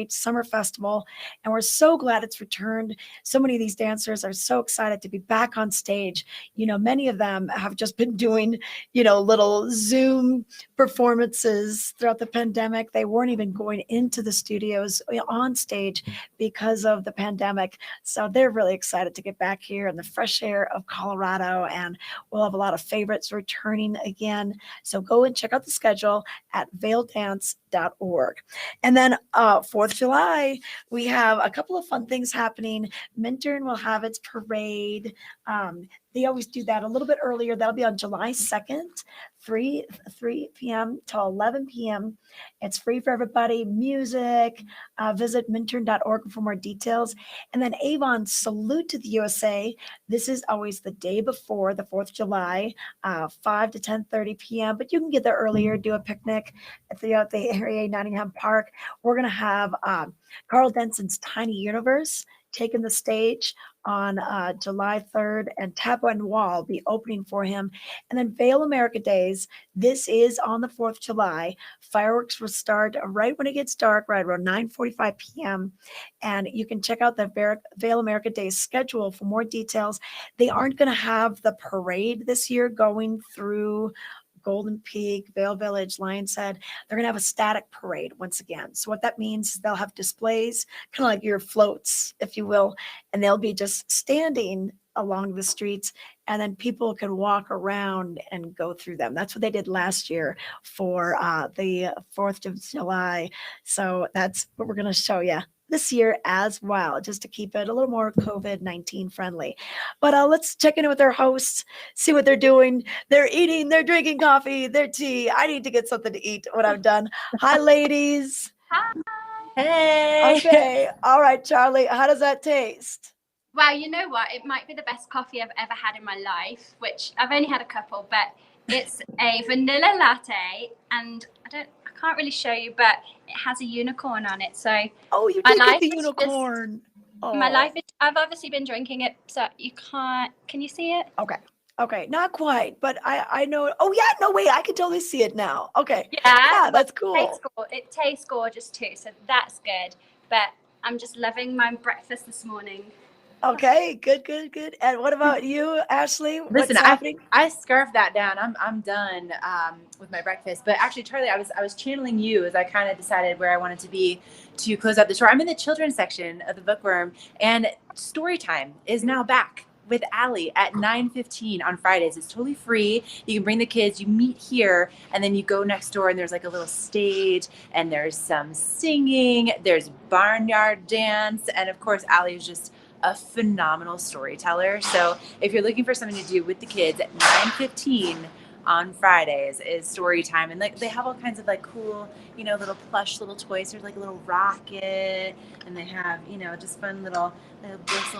summer festival. And we're so glad it's returned. So many of these dancers are so excited to be back on stage. You know, many of them have just been doing, little Zoom performances throughout the pandemic. They weren't even going into the studios on stage because of the pandemic. So they're really excited to get back here in the fresh air of Colorado, and we'll have a lot of favorites returning again. So go and check out the schedule at vaildance.org. And then 4th of July, we have a couple of fun things happening. Minturn will have its parade. They always do that a little bit earlier. That'll be on July 2nd, 3 p.m. till 11 p.m. It's free for everybody. Music. Visit minturn.org for more details. And then Avon, Salute to the USA. This is always the day before the 4th of July, 5 to 10:30 p.m. But you can get there earlier, do a picnic throughout the area, Nottingham Park. We're going to have Carl Denson's Tiny Universe taking the stage on July 3rd, and Tabo and Wall will be opening for him. And then Vail America Days, this is on the 4th of July. Fireworks will start right when it gets dark, right around 9:45 p.m. And you can check out the Vail America Days schedule for more details. They aren't going to have the parade this year going through Golden Peak, Vail Village, Lions Head. They're going to have a static parade once again. So what that means is they'll have displays, kind of like your floats, if you will, and they'll be just standing along the streets, and then people can walk around and go through them. That's what they did last year for the 4th of July. So that's what we're going to show you this year as well, just to keep it a little more COVID-19 friendly. But let's check in with our hosts, see what they're doing. They're eating, they're drinking coffee, their tea. I need to get something to eat when I'm done. Hi, ladies. Hi. Hey. Okay. All right, Charlie, how does that taste? Wow, you know what? It might be the best coffee I've ever had in my life, which I've only had a couple, but it's a vanilla latte, and I can't really show you, but it has a unicorn on it. So oh, you my did get life the is unicorn. Just, my life is, I've obviously been drinking it, so you can't. Can you see it? Okay, not quite, but I know. Oh yeah, no wait, I can totally see it now. Okay, Yeah, that's cool. It tastes gorgeous too, so that's good. But I'm just loving my breakfast this morning. Okay, good. And what about you, Ashley? Listen, What's happening? I scarfed that down. I'm done with my breakfast. But actually, Charlie, I was channeling you as I kind of decided where I wanted to be to close out the tour. I'm in the children's section of the Bookworm, and story time is now back with Allie at 9:15 on Fridays. It's totally free. You can bring the kids, you meet here, and then you go next door, and there's like a little stage, and there's some singing, there's barnyard dance, and of course, Allie is just a phenomenal storyteller. So if you're looking for something to do with the kids at 9:15 on Fridays is story time, and like they have all kinds of like cool, little plush little toys. There's like a little rocket, and they have just fun little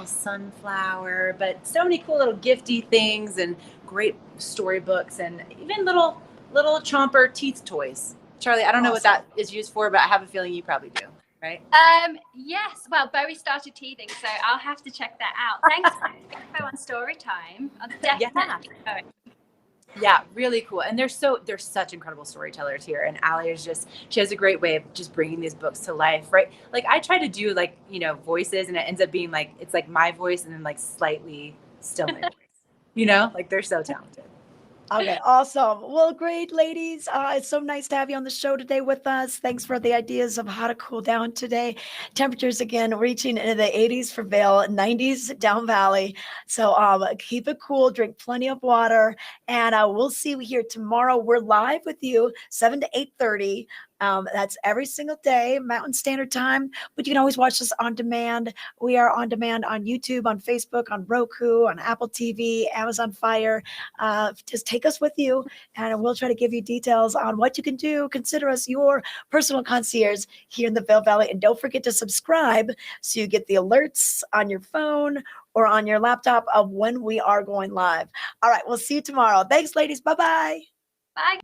sunflower, but so many cool little gifty things and great storybooks, and even little chomper teeth toys. Charlie, I don't know what that is used for, but I have a feeling you probably do. Right? Yes. Well, Bowie started teething, so I'll have to check that out. Thanks for on story time. I'll definitely go. Yeah, really cool. And they're such incredible storytellers here. And Allie she has a great way of just bringing these books to life, right? Like I try to do voices, and it ends up being it's like my voice and then slightly still my voice, like they're so talented. Okay, awesome. Well, great, ladies. It's so nice to have you on the show today with us. Thanks for the ideas of how to cool down today. Temperatures again reaching into the 80s for Vail, 90s down valley. So keep it cool, drink plenty of water, and we'll see you here tomorrow. We're live with you 7 to 8:30. That's every single day, Mountain Standard Time, but you can always watch us on demand. We are on demand on YouTube, on Facebook, on Roku, on Apple TV, Amazon Fire. Just take us with you, and we'll try to give you details on what you can do. Consider us your personal concierge here in the Vail Valley, and don't forget to subscribe so you get the alerts on your phone or on your laptop of when we are going live. All right, we'll see you tomorrow. Thanks, ladies. Bye-bye. Bye.